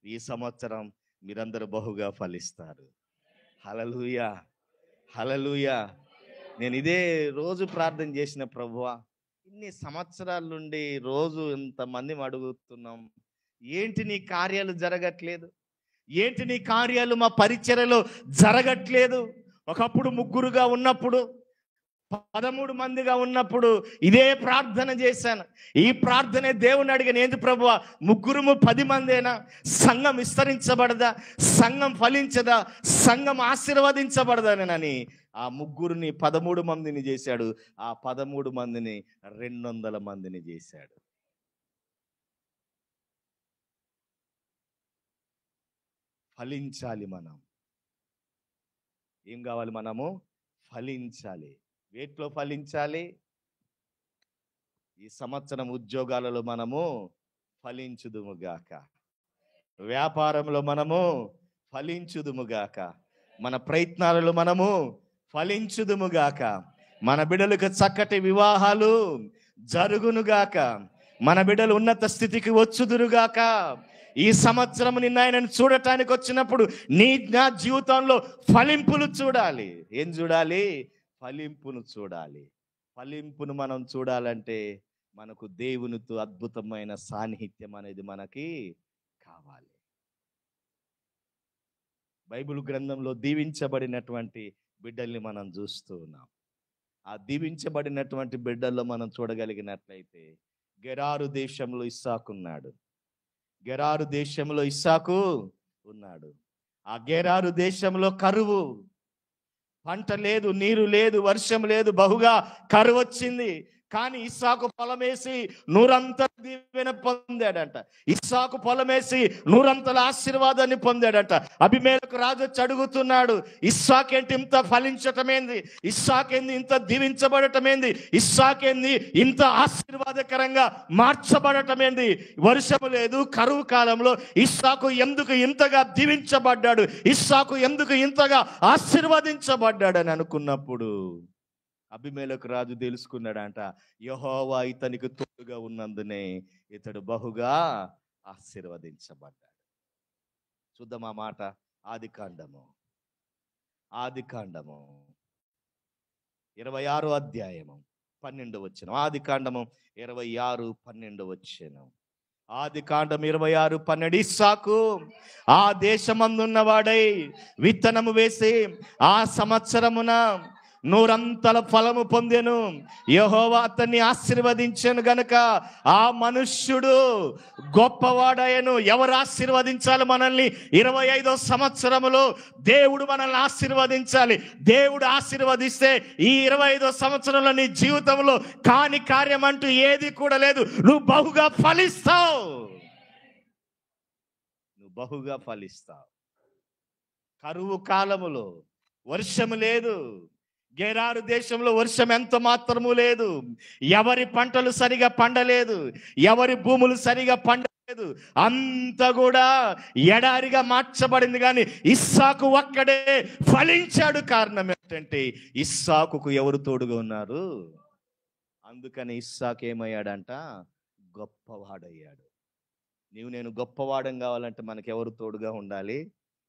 ఈ సంవత్సరం మీరందరూ బహుగా ఫలిస్తారు. హల్లెలూయా, హల్లెలూయా. నేను ఇదే రోజు ప్రార్థన చేసిన, ప్రభువా ఇన్ని సంవత్సరాల నుండి రోజు ఇంతమంది అడుగుతున్నాం, ఏంటి నీ కార్యాలు జరగట్లేదు, ఏంటి నీ కార్యాలు మా పరిచర్యలో జరగట్లేదు. ఒకప్పుడు 3గా ఉన్నప్పుడు, 13 మందిగా ఉన్నప్పుడు ఇదే ప్రార్థన చేశాను. ఈ ప్రార్థనే దేవుని అడిగాను, ఏంటి ప్రభువా 3 10 మందేనా? సంఘం విస్తరించబడదా? సంఘం ఫలించదా? సంఘం ఆశీర్వదించబడదానని ఆ 3 13 మందిని చేశాడు. ఆ 13 మందిని 200 మందిని చేశాడు. ఫలించాలి. మనం ఏం కావాలి? మనము ఫలించాలి. వేట్లో ఫలించాలి. ఈ సంవత్సరం ఉద్యోగాలలో మనము ఫలించుదుము గాక, వ్యాపారంలో మనము ఫలించుదుముగాక. మన ప్రయత్నాలలో మనము ఫలించుదుముగాక. మన బిడ్డలకు చక్కటి వివాహాలు జరుగునుగాక. మన బిడ్డలు ఉన్నత స్థితికి వచ్చుదురుగాక. ఈ సంవత్సరం నిన్న ఆయనను చూడటానికి వచ్చినప్పుడు నా జీవితంలో ఫలింపులు చూడాలి. ఏం చూడాలి? ఫలింపును చూడాలి. ఫలింపును మనం చూడాలంటే మనకు దేవునితో అద్భుతమైన సాన్నిహిత్యం అనేది మనకి కావాలి. బైబిల్ గ్రంథంలో దీవించబడినటువంటి బిడ్డల్ని మనం చూస్తూ ఉన్నాం. ఆ దీవించబడినటువంటి బిడ్డల్లో మనం చూడగలిగినట్లయితే గెరారు దేశంలో ఇస్సాకు ఉన్నాడు. గెరారు దేశంలో ఇస్సాకు ఉన్నాడు. ఆ గెరారు దేశంలో కరువు, పంట లేదు, నీరు లేదు, వర్షం లేదు, బహుగా కరువు వచ్చింది. కానీ ఇస్సాకు పొలమేసి నూరంతల దీవెన పొందాడంట. ఇస్సాకు పొలమేసి నూరంతల ఆశీర్వాదాన్ని పొందాడంట. అబీమెలెకు రాజు వచ్చి అడుగుతున్నాడు, ఇస్సాకేంటి ఇంత ఫలించటమేంది? ఇస్సాకేంది ఇంత దీవించబడటమేంది? ఇస్సాకేంది ఇంత ఆశీర్వాదకరంగా మార్చబడటమేంది? వర్షము లేదు, కరువు కాలంలో ఇస్సాకు ఎందుకు ఇంతగా దీవించబడ్డాడు? ఇస్సాకు ఎందుకు ఇంతగా ఆశీర్వదించబడ్డాడని అనుకున్నప్పుడు అబీమెలెకు రాజు తెలుసుకున్నాడంట, యెహోవా ఇతనికి తోడుగా ఉన్నందునే ఇతడు బహుగా ఆశీర్వదించబడ్డాడు. చూద్దాం ఆ మాట. ఆదికాండము 26వ అధ్యాయము 12వ వచనం. ఆదికాండము 26:12 వచనం. ఆదికాండం 26:12. ఇస్సాకు ఆ దేశమందున్నవాడై విత్తనము వేసి ఆ సంవత్సరమున నూరంతల ఫలము పొందెను. యెహోవా అతన్ని ఆశీర్వదించెను గనుక ఆ మనుష్యుడు గొప్పవాడయను. ఎవరు ఆశీర్వదించాలి మనల్ని? 25వ సంవత్సరములో దేవుడు మనల్ని ఆశీర్వదించాలి. దేవుడు ఆశీర్వదిస్తే ఈ 25వ సంవత్సరంలో నీ జీవితంలో కాని కార్యం అంటూ ఏది కూడా లేదు. నువ్వు బహుగా ఫలిస్తావు. నువ్వు బహుగా ఫలిస్తావు. కరువు కాలములో వర్షము లేదు. గెరారు దేశంలో వర్షం ఎంత మాత్రము లేదు. ఎవరి పంటలు సరిగా పండలేదు, ఎవరి భూములు సరిగా పండలేదు. అంతా కూడా ఎడారిగా మార్చబడింది. కానీ ఇస్సాకు ఒక్కడే ఫలించాడు. కారణం ఏంటంటే ఇస్సాకుకు ఎవరు తోడుగా ఉన్నారు? అందుకని ఇస్సాకు ఏమయ్యాడంట? గొప్పవాడయ్యాడు. నేను గొప్పవాడం కావాలంటే మనకు ఎవరు తోడుగా ఉండాలి?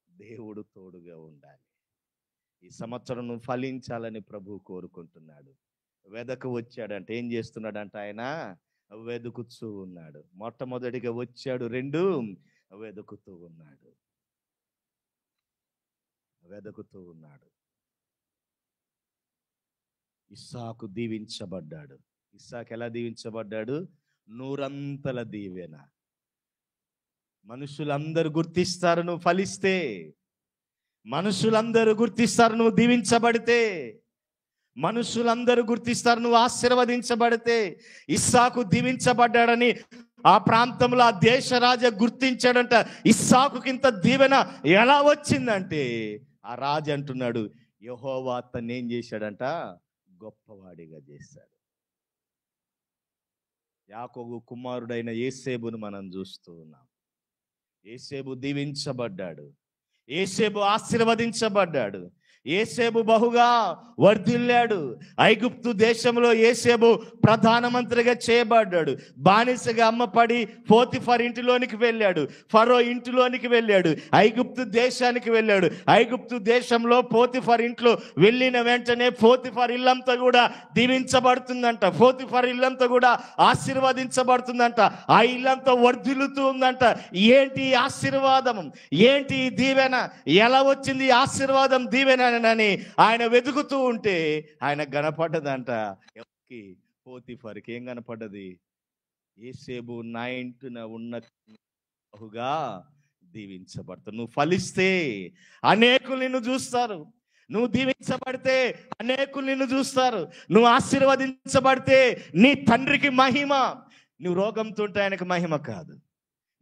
దేవుడు తోడుగా ఉండాలి. ఈ సంవత్సరం నువ్వు ఫలించాలని ప్రభు కోరుకుంటున్నాడు. వెదకు వచ్చాడంటే ఏం చేస్తున్నాడంట? ఆయన వెదుకుతూ ఉన్నాడు. మొట్టమొదటిగా వచ్చాడు, 2 వెదుకుతూ ఉన్నాడు. ఇస్సాకు దీవించబడ్డాడు. ఇస్సాకు ఎలా దీవించబడ్డాడు? నూరంతల దీవెన. మనుషులందరూ గుర్తిస్తారు నువ్వు ఫలిస్తే. మనుషులందరూ గుర్తిస్తారు నువ్వు దీవించబడితే. మనుషులందరూ గుర్తిస్తారు నువ్వు ఆశీర్వదించబడితే. ఇస్సాకు దీవించబడ్డాడని ఆ ప్రాంతంలో ఆ దేశ రాజు గుర్తించాడంట. ఇస్సాకుకి ఇంత దీవెన ఎలా వచ్చిందంటే ఆ రాజు అంటున్నాడు, యెహోవా అతన్ని ఏం చేశాడంట? గొప్పవాడిగా చేశాడు. యాకోబు కుమారుడైన యోసేపును మనం చూస్తూ ఉన్నాం. యోసేపు దీవించబడ్డాడు. యోసేపు ఆశీర్వదించబడ్డాడు. యోసేపు బహుగా వర్ధిల్లాడు. ఐగుప్తు దేశంలో యోసేపు ప్రధానమంత్రిగా చేయబడ్డాడు. బానిసగా అమ్మపడి పోతిఫర్ ఇంటిలోనికి వెళ్ళాడు. ఫరో ఇంటిలోనికి వెళ్ళాడు. ఐగుప్తు దేశానికి వెళ్ళాడు. ఐగుప్తు దేశంలో పోతిఫర్ ఇంట్లో వెళ్ళిన వెంటనే పోతిఫర్ ఇల్లంతా కూడా దీవించబడుతుందంట. పోతిఫర్ ఇల్లంతా కూడా ఆశీర్వదించబడుతుందంట. ఆ ఇల్లంతా వర్ధిల్లుతూ ఉందంట. ఏంటి ఆశీర్వాదం? ఏంటి దీవెన? ఎలా వచ్చింది ఆశీర్వాదం, దీవెన అని ఆయన వెతుకుతూ ఉంటే ఆయన కనపడ్డదంట. ఎవరికి? పోతిఫర్కి. ఏం కనపడ్డది? యోసేపు నా ఇంటిన ఉన్న బహుగా దీవించబడతావు. నువ్వు ఫలిస్తే అనేకులు నిన్ను చూస్తారు. నువ్వు దీవించబడితే అనేకులు నిన్ను చూస్తారు. నువ్వు ఆశీర్వదించబడితే నీ తండ్రికి మహిమ. నువ్వు రోగంతో ఉంటే ఆయనకు మహిమ కాదు.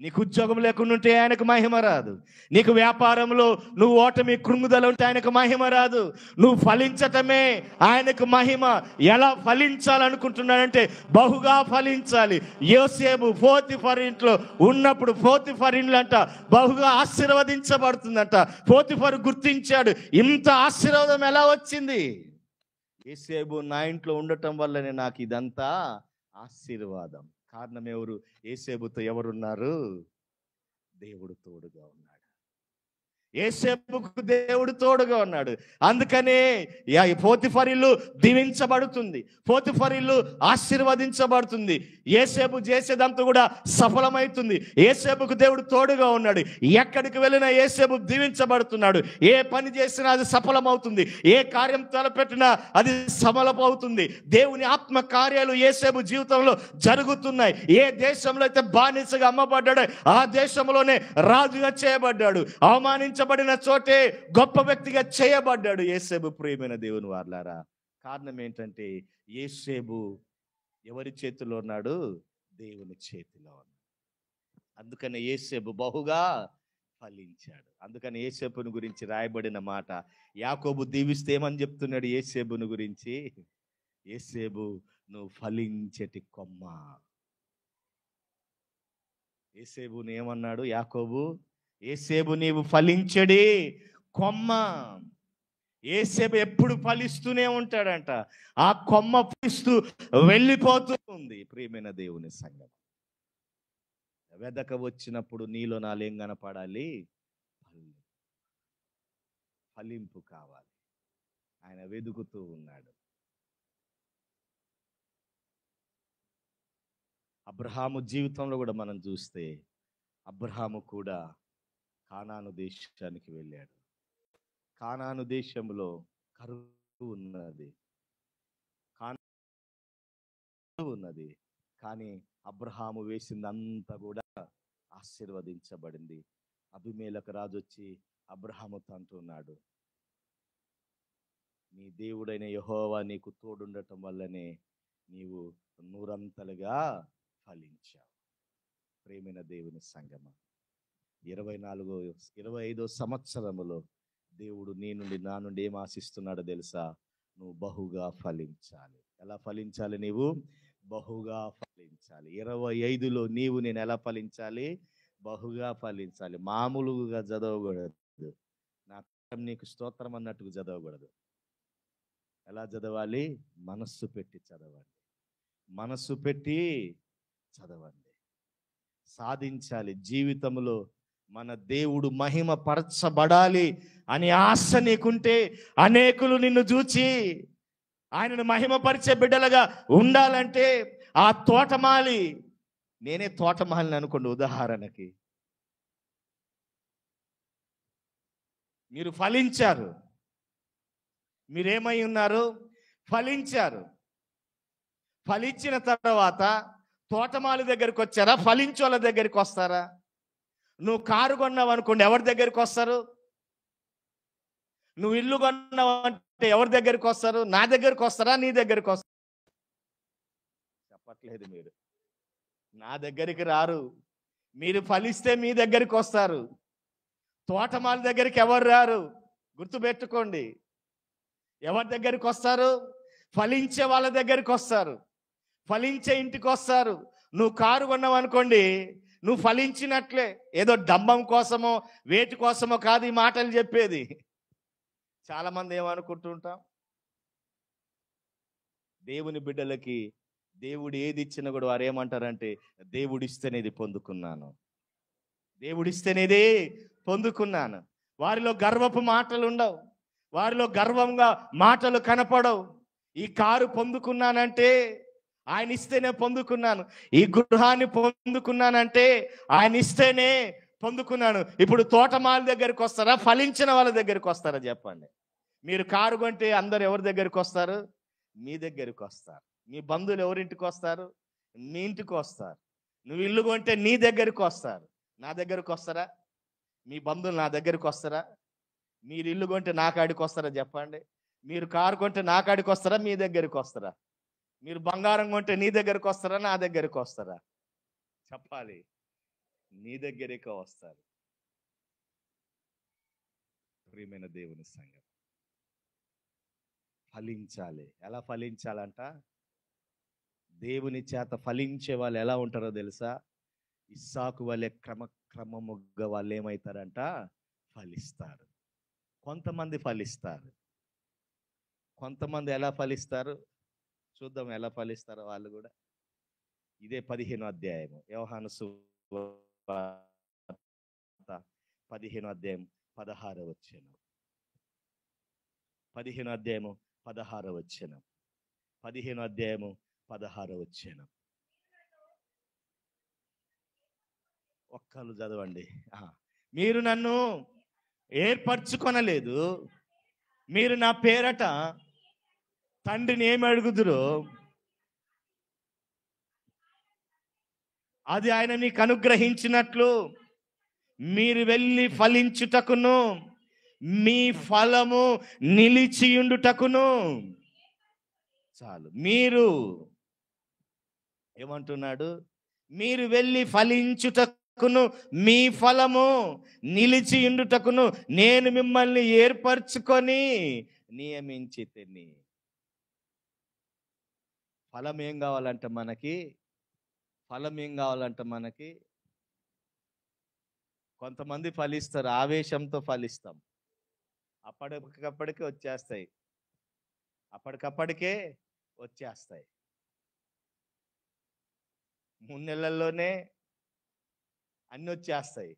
నీకు ఉద్యోగం లేకుండా ఉంటే ఆయనకు మహిమ రాదు. నీకు వ్యాపారంలో నువ్వు ఓటమి కృంగుదల ఉంటే ఆయనకు మహిమ రాదు. నువ్వు ఫలించటమే ఆయనకు మహిమ. ఎలా ఫలించాలనుకుంటున్నాడంటే బహుగా ఫలించాలి. యోసేపు పోతిఫర్ ఇంట్లో ఉన్నప్పుడు పోతిఫర్ ఇండ్లు అంట బహుగా ఆశీర్వదించబడుతుందంట. పోతిఫర్ గుర్తించాడు, ఇంత ఆశీర్వాదం ఎలా వచ్చింది? యోసేపు నా ఇంట్లో ఉండటం వల్లనే నాకు ఇదంతా ఆశీర్వాదం. కారణం ఎవరు? యోసేపుతో ఎవరున్నారు? దేవుడు తోడుగా ఉన్నాడు. యోసేపుకు దేవుడు తోడుగా ఉన్నాడు. అందుకనే పోతిఫర్ ఇల్లు దీవించబడుతుంది, పోతిఫర్ ఇల్లు ఆశీర్వదించబడుతుంది. యోసేపు చేసేదంతా కూడా సఫలమవుతుంది. యోసేపుకు దేవుడు తోడుగా ఉన్నాడు. ఎక్కడికి వెళ్ళినా యోసేపు దీవించబడుతున్నాడు. ఏ పని చేసినా అది సఫలమవుతుంది. ఏ కార్యం తలపెట్టినా అది సఫలమవుతుంది. దేవుని ఆత్మ కార్యాలు యోసేపు జీవితంలో జరుగుతున్నాయి. ఏ దేశంలో అయితే బానిసగా అమ్మబడ్డాడో ఆ దేశంలోనే రాజుగా చేయబడ్డాడు. అవమానించబడిన చోటే గొప్ప వ్యక్తిగా చేయబడ్డాడు యోసేపు. ప్రియమైన దేవుని వారలారా, కారణం ఏంటంటే యోసేపు ఎవరి చేతిలో ఉన్నాడు? దేవుని చేతిలో ఉన్నాడు. అందుకని యోసేపు బహుగా ఫలించాడు. అందుకని యోసేపుని గురించి రాయబడిన మాట, యాకోబు దీవిస్తే ఏమని చెప్తున్నాడు యోసేపుని గురించి? యోసేపు నువ్వు ఫలించేటి కొమ్మ. యోసేపుని ఏమన్నాడు యాకోబు? యోసేపు నీవు ఫలించడి కొమ్మ. యోసేపు ఎప్పుడు ఫలిస్తూనే ఉంటాడంట. ఆ కొమ్మ ఫలిస్తూ వెళ్ళిపోతూ ఉంది. ప్రియమైన దేవుని సంఘం, వెదక వచ్చినప్పుడు నీలో నాలేం కనపడాలి? ఫలింపు కావాలి. ఆయన వెదుకుతూ ఉన్నాడు. అబ్రహాము జీవితంలో కూడా మనం చూస్తే, అబ్రహాము కూడా కానాను దేశానికి వెళ్ళాడు. కానాను దేశంలో కరువు ఉన్నది, కానీ అబ్రహాము వేసిందంతా కూడా ఆశీర్వదించబడింది. అబీమెలెకు రాజు వచ్చి అబ్రహాముతో అంటున్నాడు, నీ దేవుడైన యెహోవా నీకు తోడుండటం వల్లనే నీవు నూరంతలుగా ఫలించావు. ప్రేమైన దేవుని సంగమ, 25వ సంవత్సరములో దేవుడు నీ నుండి నా నుండి ఏం ఆశిస్తున్నాడో తెలుసా? నువ్వు బహుగా ఫలించాలి. ఎలా ఫలించాలి? నీవు బహుగా ఫలించాలి. 25లో నీవు నేను ఎలా ఫలించాలి? బహుగా ఫలించాలి. మామూలుగా చదవకూడదు. నా నీకు స్తోత్రం అన్నట్టుగా చదవకూడదు. ఎలా చదవాలి? మనస్సు పెట్టి చదవండి. మనస్సు పెట్టి చదవండి. సాధించాలి. జీవితంలో మన దేవుడు మహిమ పరచబడాలి అని ఆశ నీకుంటే, అనేకులు నిన్ను చూచి ఆయనను మహిమపరిచే బిడ్డలుగా ఉండాలంటే, ఆ తోటమాలి, నేనే తోటమాలిని అనుకోండి ఉదాహరణకి, మీరు ఫలించారు. మీరేమై ఉన్నారు? ఫలించారు. ఫలించిన తర్వాత తోటమాలి దగ్గరికి వచ్చారా? ఫలించోళ్ళ దగ్గరికి వస్తారా? నువ్వు కారు కొన్నావు అనుకోండి, ఎవరి దగ్గరికి వస్తారు? నువ్వు ఇల్లు కొన్నావు అంటే ఎవరి దగ్గరికి వస్తారు? నా దగ్గరికి వస్తారా? నీ దగ్గరికి వస్తారా? చెప్పట్లేదు మీరు. నా దగ్గరికి రారు. మీరు ఫలిస్తే మీ దగ్గరికి వస్తారు. తోటమాలి దగ్గరికి ఎవరు రారు. గుర్తుపెట్టుకోండి. ఎవరి దగ్గరికి వస్తారు? ఫలించే వాళ్ళ దగ్గరికి వస్తారు. ఫలించే ఇంటికి వస్తారు. నువ్వు కారు కొన్నావు అనుకోండి, నువ్వు ఫలించినట్లే. ఏదో డంబం కోసమో వేటి కోసమో కాదు ఈ మాటలు చెప్పేది. చాలా మంది ఏమనుకుంటుంటాం, దేవుని బిడ్డలకి దేవుడు ఏది ఇచ్చినా కూడా వారు ఏమంటారంటే, దేవుడిస్తేనేది పొందుకున్నాను, దేవుడిస్తేనేది పొందుకున్నాను. వారిలో గర్వపు మాటలు ఉండవు. వారిలో గర్వంగా మాటలు కనపడవు. ఈ కారు పొందుకున్నానంటే ఆయన ఇస్తేనే పొందుకున్నాను. ఈ గృహాన్ని పొందుకున్నానంటే ఆయన ఇస్తేనే పొందుకున్నాను. ఇప్పుడు తోటమాల దగ్గరికి వస్తారా? ఫలించిన వాళ్ళ దగ్గరికి వస్తారా? చెప్పండి. మీరు కారు కొంటే అందరు ఎవరి దగ్గరికి వస్తారు? మీ దగ్గరికి వస్తారు. మీ బంధువులు ఎవరింటికి వస్తారు? మీ ఇంటికి వస్తారు. నువ్వు ఇల్లు కొంటే నీ దగ్గరికి వస్తారు. నా దగ్గరికి వస్తారా? మీ బంధువులు నా దగ్గరికి వస్తారా? మీరు ఇల్లు కొంటే నా కాడికి వస్తారా? చెప్పండి. మీరు కారు కొంటే నా కాడికి వస్తారా? మీ దగ్గరికి వస్తారా? మీరు బంగారం కొంటే నీ దగ్గరికి వస్తారా? నా దగ్గరికి వస్తారా? చెప్పాలి. నీ దగ్గరికే వస్తారు. ప్రియమైన దేవుని సంగతి, ఫలించాలి. ఎలా ఫలించాలంట? దేవుని చేత ఫలించే వాళ్ళు ఎలా ఉంటారో తెలుసా? ఇస్సాకు వలె క్రమముగా వాళ్ళు ఏమవుతారంట? ఫలిస్తారు. కొంతమంది ఫలిస్తారు. కొంతమంది ఎలా ఫలిస్తారు? చూద్దాం ఎలా ఫలిస్తారో వాళ్ళు కూడా. ఇదే 15వ అధ్యాయము, యోహాను సువార్త 15వ అధ్యాయం 16వ వచనం. 15వ అధ్యాయము 16వ వచనం. 15వ అధ్యాయము 16వ వచనం. ఒక్కళ్ళు చదవండి. మీరు నన్ను ఏర్పరచుకొనలేదు, మీరు నా పేరట తండ్రిని ఏమి అడుగుదురో అది ఆయన మీకు అనుగ్రహించినట్లు మీరు వెళ్ళి ఫలించుటకును మీ ఫలము నిలిచియుండుటకును. చాలు. మీరు ఏమంటున్నాడు? మీరు వెళ్ళి ఫలించుటకును మీ ఫలము నిలిచియుండుటకును నేను మిమ్మల్ని ఏర్పరచుకొని నియమించితిని. ఫలం ఏం కావాలంట మనకి? ఫలం ఏం కావాలంట మనకి? కొంతమంది ఫలిస్తారు, ఆవేశంతో ఫలిస్తాం. అప్పటికప్పటికే వచ్చేస్తాయి. అప్పటికప్పటికే వచ్చేస్తాయి. 3 నెలల్లోనే అన్ని వచ్చేస్తాయి.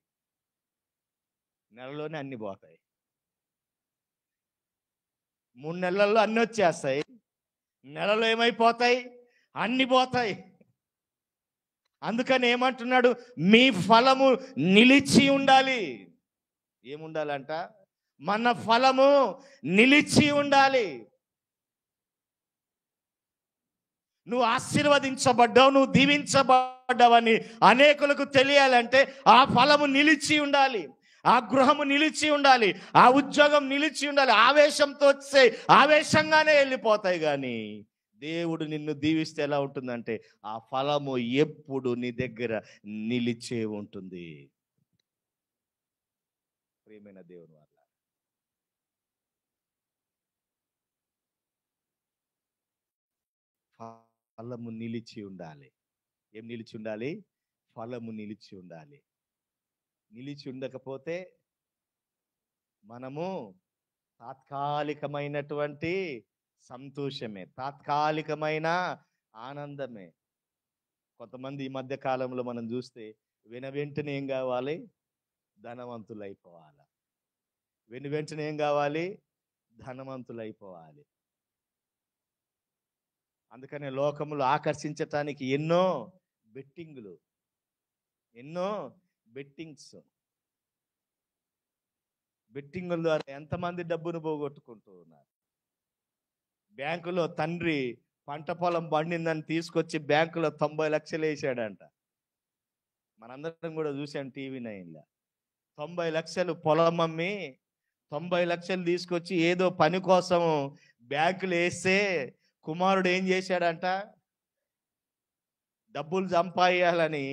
నెలలోనే అన్ని పోతాయి. 3 నెలల్లో అన్ని వచ్చేస్తాయి. నెలలో ఏమైపోతాయి? అన్ని పోతాయి. అందుకని ఏమంటున్నాడు? మీ ఫలము నిలిచి ఉండాలి. ఏముండాలంట? మన ఫలము నిలిచి ఉండాలి. నువ్వు ఆశీర్వదించబడ్డావు, నువ్వు దీవించబడ్డావని అనేకులకు తెలియాలంటే ఆ ఫలము నిలిచి ఉండాలి, ఆ గృహము నిలిచి ఉండాలి, ఆ ఉద్యోగం నిలిచి ఉండాలి. ఆవేశంతో వచ్చే ఆవేశంగానే వెళ్ళిపోతాయి. కానీ దేవుడు నిన్ను దీవిస్తే ఎలా ఉంటుందంటే ఆ ఫలము ఎప్పుడు నీ దగ్గర నిలిచే ఉంటుంది. ప్రియమైన దేవుని వల్ల ఫలము నిలిచి ఉండాలి. ఏం నిలిచి ఉండాలి? ఫలము నిలిచి ఉండాలి. నిలిచి ఉండకపోతే మనము తాత్కాలికమైనటువంటి సంతోషమే, తాత్కాలికమైన ఆనందమే. కొంతమంది ఈ మధ్య కాలంలో మనం చూస్తే వెంటనే ఏం కావాలి? ధనవంతులైపోవాలి. వెంటనే ఏం కావాలి? ధనవంతులైపోవాలి. అందుకనే లోకములు ఆకర్షించటానికి ఎన్నో బెట్టింగ్లు, ఎన్నో బెట్టింగ్స్. బెట్టింగుల ద్వారా ఎంతమంది డబ్బును పోగొట్టుకుంటూ ఉన్నారు. బ్యాంకులో తండ్రి పంట పొలం పండిందని తీసుకొచ్చి బ్యాంకులో 90 లక్షలు వేసాడంట. మనందరం కూడా చూసాం టీవీ 9లో. 90 లక్షలు పొలం అమ్మి 90 లక్షలు తీసుకొచ్చి ఏదో పని కోసం బ్యాంకులు వేస్తే కుమారుడు ఏం చేశాడంట? డబ్బులు సంపాదించాలని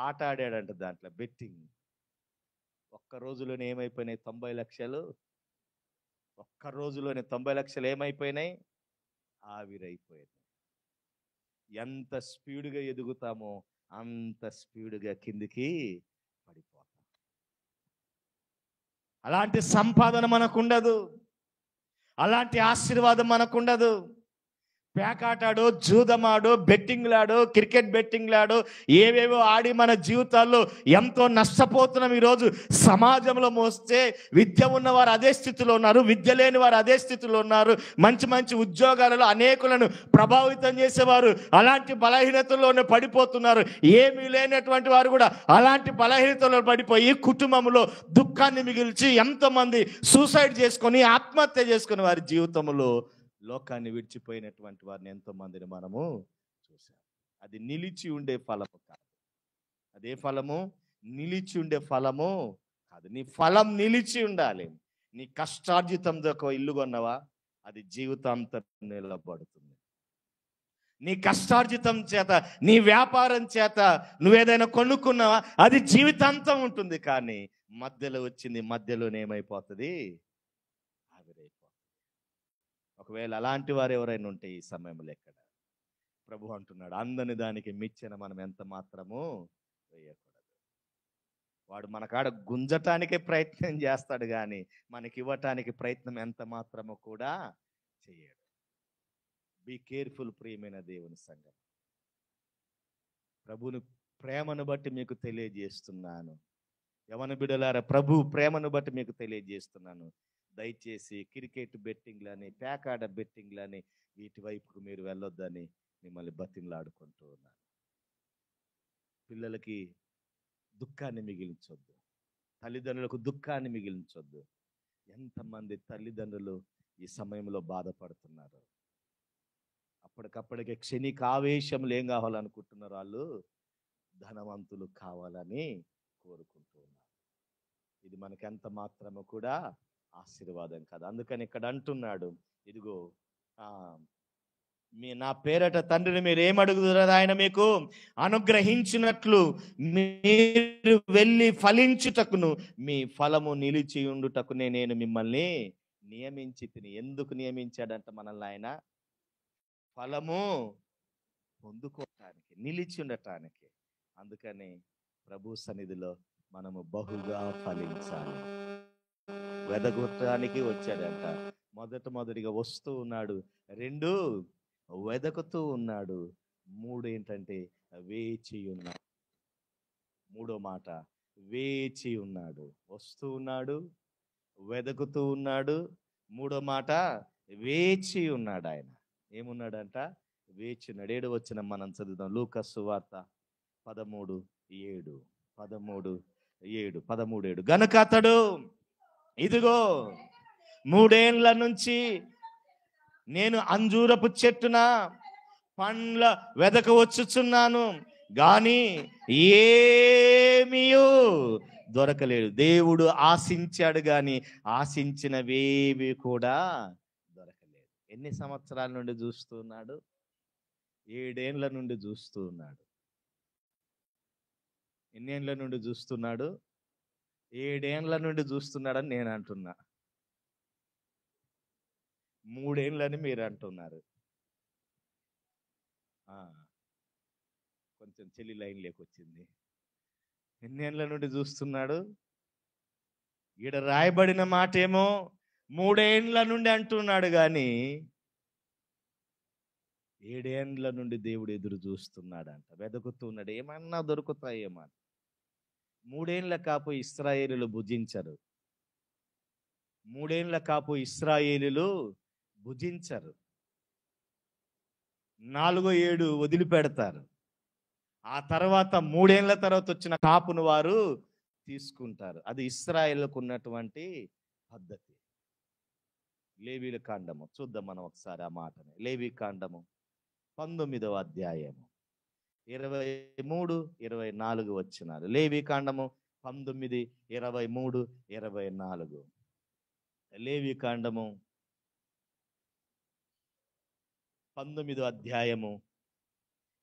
ఆట ఆడాడంట. దాంట్లో బెట్టింగ్. ఒక్క రోజులోనే ఏమైపోయినాయి? 90 లక్షలు. ఒక్క రోజులోనే 90 లక్షలు ఏమైపోయినాయి? ఆవిరైపోయినాయి. ఎంత స్పీడ్గా ఎదుగుతామో అంత స్పీడ్గా కిందికి పడిపోతాం. అలాంటి సంపాదన మనకుండదు, అలాంటి ఆశీర్వాదం మనకుండదు. పేకాటాడో, జూదమాడో, బెట్టింగ్లాడో, క్రికెట్ బెట్టింగ్లాడో ఏవేవో ఆడి మన జీవితాల్లో ఎంతో నష్టపోతున్నాం. ఈరోజు సమాజంలో మోస్తే విద్య ఉన్నవారు అదే స్థితిలో ఉన్నారు, విద్య లేని వారు అదే స్థితిలో ఉన్నారు. మంచి మంచి ఉద్యోగాలలో అనేకులను ప్రభావితం చేసేవారు అలాంటి బలహీనతల్లోనే పడిపోతున్నారు. ఏమీ లేనటువంటి వారు కూడా అలాంటి బలహీనతలో పడిపోయి కుటుంబంలో దుఃఖాన్ని మిగిల్చి ఎంతోమంది సూసైడ్ చేసుకొని ఆత్మహత్య చేసుకుని వారి జీవితంలో లోకాన్ని విడిచిపోయినటువంటి వారిని ఎంతో మందిని మనము చూసాం. అది నిలిచి ఉండే ఫలము కాదు. అదే ఫలము నిలిచి ఉండే ఫలము కాదు. నీ ఫలం నిలిచి ఉండాలి. నీ కష్టార్జితంతో ఒక ఇల్లు కొన్నవా, అది జీవితాంతం నిలబడుతుంది. నీ కష్టార్జితం చేత, నీ వ్యాపారం చేత నువ్వేదైనా కొనుక్కున్నావా, అది జీవితాంతం ఉంటుంది. కానీ మధ్యలో వచ్చింది మధ్యలోనే ఏమైపోతుంది, ఆవిరైపోతుంది. ఒకవేళ అలాంటి వారు ఎవరైనా ఉంటే ఈ సమయంలో ఎక్కడ ప్రభు అంటున్నాడు, అందని దానికి మిచ్చిన మనం ఎంత మాత్రము వేయకూడదు. వాడు మన కాడ గుంజటానికే ప్రయత్నం చేస్తాడు, కానీ మనకి ఇవ్వటానికి ప్రయత్నం ఎంత మాత్రము కూడా చేయడు. బీ కేర్ఫుల్ ప్రియమైన దేవుని సంఘం. ప్రభుని ప్రేమను బట్టి మీకు తెలియజేస్తున్నాను. యవన బిడ్డలారా, ప్రభు ప్రేమను బట్టి మీకు తెలియజేస్తున్నాను. దయచేసి క్రికెట్ బెట్టింగ్లని, పేకాడ బెట్టింగ్లని వీటి వైపుకు మీరు వెళ్ళొద్దని మిమ్మల్ని బతిమలాడుకుంటూ ఉన్నాను. పిల్లలకి దుఃఖాన్ని మిగిలించొద్దు, తల్లిదండ్రులకు దుఃఖాన్ని మిగిలించొద్దు. ఎంతమంది తల్లిదండ్రులు ఈ సమయంలో బాధపడుతున్నారు. అప్పటికప్పటికే క్షణిక ఆవేశంలో ఏం కావాలనుకుంటున్నారు, వాళ్ళు ధనవంతులు కావాలని కోరుకుంటూ ఉన్నారు. ఇది మనకి ఎంత మాత్రము కూడా ఆశీర్వాదం కాదు. అందుకని ఇక్కడ అంటున్నాడు, ఇదిగో నా పేరట తండ్రిని మీరు ఏమడుగుతారో ఆయన మీకు అనుగ్రహించినట్లు మీరు వెళ్ళి ఫలించుటకును మీ ఫలము నిలిచి ఉండుటకునే నేను మిమ్మల్ని నియమించి తిని. ఎందుకు నియమించాడంట మనల్ని ఆయన? ఫలము పొందుకోవటానికి, నిలిచి ఉండటానికి. అందుకని ప్రభు సన్నిధిలో మనము బహుగా ఫలించాలి. వెదగొట్టడానికి వచ్చాడంట. మొదటిగా వస్తూ ఉన్నాడు, 2 వెదకుతూ ఉన్నాడు, 3 ఏంటంటే వేచి ఉన్నాడు. 3వ మాట వేచి ఉన్నాడు. వస్తూ ఉన్నాడు, వెదకుతూ ఉన్నాడు, 3వ మాట వేచి ఉన్నాడు. ఆయన ఏమున్నాడంట? వేచి ఉన్నాడు. 7వ వచనం మనం చదువుదాం. లూకా సువార్త 13:7. 13:7 గనుక అతడు, ఇదిగో 3 ఏండ్ల నుంచి నేను అంజూరపు చెట్టున పండ్ల వెదక వచ్చుచున్నాను, గాని ఏమీ దొరకలేదు. దేవుడు ఆశించాడు, కానీ ఆశించినవేవి కూడా దొరకలేదు. ఎన్ని సంవత్సరాల నుండి చూస్తున్నాడు? 7 ఏండ్ల నుండి చూస్తూ ఉన్నాడు. ఎన్ని ఏండ్ల నుండి చూస్తున్నాడు? 7 ఏండ్ల నుండి చూస్తున్నాడని నేను అంటున్నా. 3 ఏండ్లని మీరు అంటున్నారు. కొంచెం చెల్లి లైన్ లేకొచ్చింది. ఎన్ని ఏండ్ల నుండి చూస్తున్నాడు? ఈడ రాయబడిన మాట ఏమో 3 ఏండ్ల నుండి అంటున్నాడు, కానీ 7 ఏండ్ల నుండి దేవుడు ఎదురు చూస్తున్నాడంట, వెతుకుతున్నాడు. ఏమన్నా దొరుకుతాయేమో. 3 ఏండ్ల కాపు ఇశ్రాయేలీయులు భుజించరు. 3 ఏండ్ల కాపు ఇశ్రాయేలీయులు భుజించరు. 4వ ఏడు వదిలిపెడతారు. ఆ తర్వాత 3 ఏండ్ల తర్వాత వచ్చిన కాపును వారు తీసుకుంటారు. అది ఇశ్రాయేలుకు ఉన్నటువంటి పద్ధతి. లేవీల కాండము చూద్దాం మనం ఒకసారి ఆ మాటని. లేవీ కాండము 19వ అధ్యాయము 23, 24 వచనాలు. లేవీ కాండము 19, 23, 24. లేవీ కాండము 19వ అధ్యాయము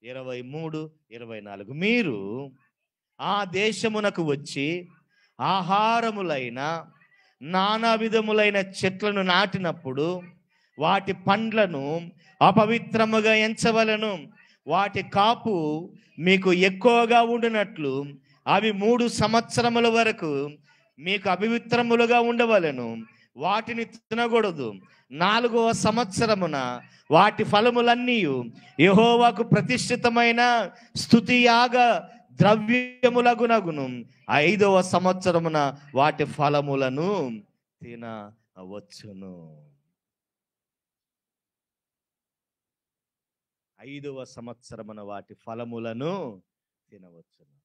23, 24. మీరు ఆ దేశమునకు వచ్చి ఆహారములైన నానా విధములైన చెట్లను నాటినప్పుడు వాటి పండ్లను అపవిత్రముగా ఎంచవలను. వాటి కాపు మీకు ఎక్కువగా ఉండినట్లు అవి 3 సంవత్సరముల వరకు మీకు అపవిత్రములుగా ఉండవలను. వాటిని తినకూడదు. 4వ సంవత్సరమున వాటి ఫలములన్నీ యెహోవాకు ప్రతిష్ఠితమైన స్తుతియాగ ద్రవ్యములగునగును. 5వ సంవత్సరమున వాటి ఫలములను తినవచ్చును. 5వ సంవత్సరమున వాటి ఫలములను తినవచ్చును.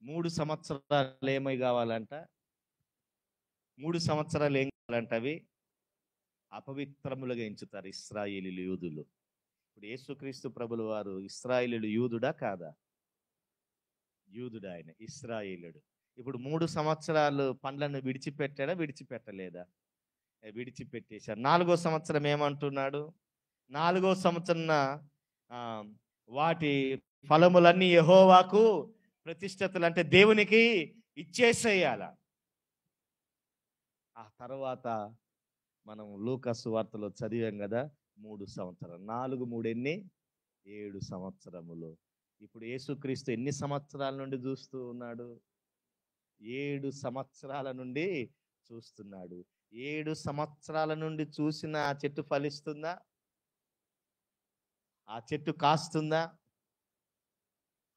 3 సంవత్సరాలు ఏమై కావాలంట? 3 సంవత్సరాలు ఏం కావాలంట? అవి అపవిత్రములుగా ఎంచుతారు ఇశ్రాయేలీయులు, యూదులు. ఇప్పుడు యేసుక్రీస్తు ప్రభుల వారు ఇశ్రాయేలీయుడు యూదుడా కాదా? యూదుడు, ఆయన ఇశ్రాయేలుడు. ఇప్పుడు 3 సంవత్సరాలు పండ్లను విడిచిపెట్టాడా? విడిచిపెట్టలేదా? విడిచిపెట్టేశాడు. 4వ సంవత్సరం ఏమంటున్నాడు? 4వ సంవత్సరం ఆ, వాటి ఫలములన్నీ యెహోవాకు ప్రతిష్ఠితులు, అంటే దేవునికి ఇచ్చేసేయాల. ఆ తర్వాత మనం లూకా సువార్తలో చదివాం కదా, 3 సంవత్సరాలు, 4 3 ఎన్ని 7 సంవత్సరములు. ఇప్పుడు యేసుక్రీస్తు ఎన్ని సంవత్సరాల నుండి చూస్తూ ఉన్నాడు? 7 సంవత్సరాల నుండి చూస్తున్నాడు. 7 సంవత్సరాల నుండి చూసిన ఆ చెట్టు ఫలిస్తుందా? ఆ చెట్టు కాస్తుందా?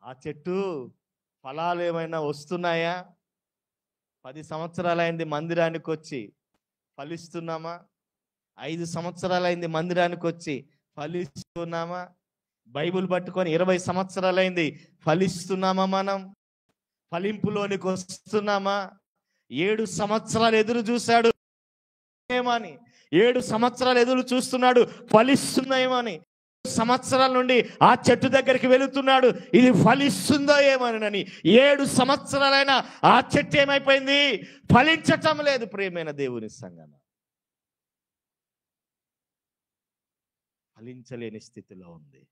ఆ చెట్టు ఫలాలు ఏమైనా వస్తున్నాయా? 10 సంవత్సరాలైంది మందిరానికి వచ్చి, ఫలిస్తున్నామా? 5 సంవత్సరాలైంది మందిరానికి వచ్చి, ఫలిస్తున్నామా? బైబిల్ పట్టుకొని 20 సంవత్సరాలైంది, ఫలిస్తున్నామా? మనం ఫలింపులోనికి వస్తున్నామా? 7 సంవత్సరాలు ఎదురు చూశాడు ఏమని, 7 సంవత్సరాలు ఎదురు చూస్తున్నాడు ఫలిస్తుందేమని. సంవత్సరాల నుండి ఆ చెట్టు దగ్గరికి వెళుతున్నాడు, ఇది ఫలిస్తుందో ఏమోనని. 7 సంవత్సరాలైన ఆ చెట్టు ఏమైపోయింది? ఫలించటం లేదు. ప్రియమైన దేవుని సంగమ, ఫలించలేని స్థితిలో ఉంది.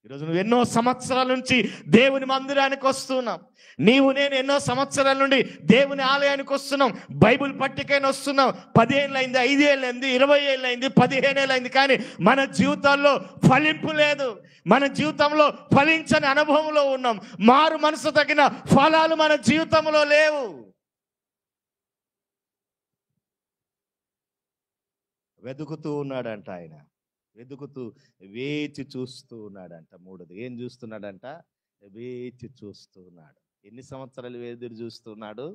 ఈరోజు నువ్వు ఎన్నో సంవత్సరాల నుంచి దేవుని మందిరానికి వస్తున్నాం. నీవు నేను ఎన్నో సంవత్సరాల నుండి దేవుని ఆలయానికి వస్తున్నాం. బైబిల్ పట్టికైనా వస్తున్నాం. 10 ఏళ్ళైంది, 5 ఏళ్ళైంది, 20 ఏళ్ళైంది, 15 ఏళ్ళైంది, కానీ మన జీవితాల్లో ఫలింపు లేదు. మన జీవితంలో ఫలించని అనుభవంలో ఉన్నాం. మారు మనసు తగిన ఫలాలు మన జీవితంలో లేవు. వెతుకుతూ ఉన్నాడంట ఆయన, వెతుకుతూ వేచి చూస్తూ ఉన్నాడంట. 3ది ఏం చూస్తున్నాడంట? వేచి చూస్తూ ఉన్నాడు. ఎన్ని సంవత్సరాలు ఎదురు చూస్తున్నాడు?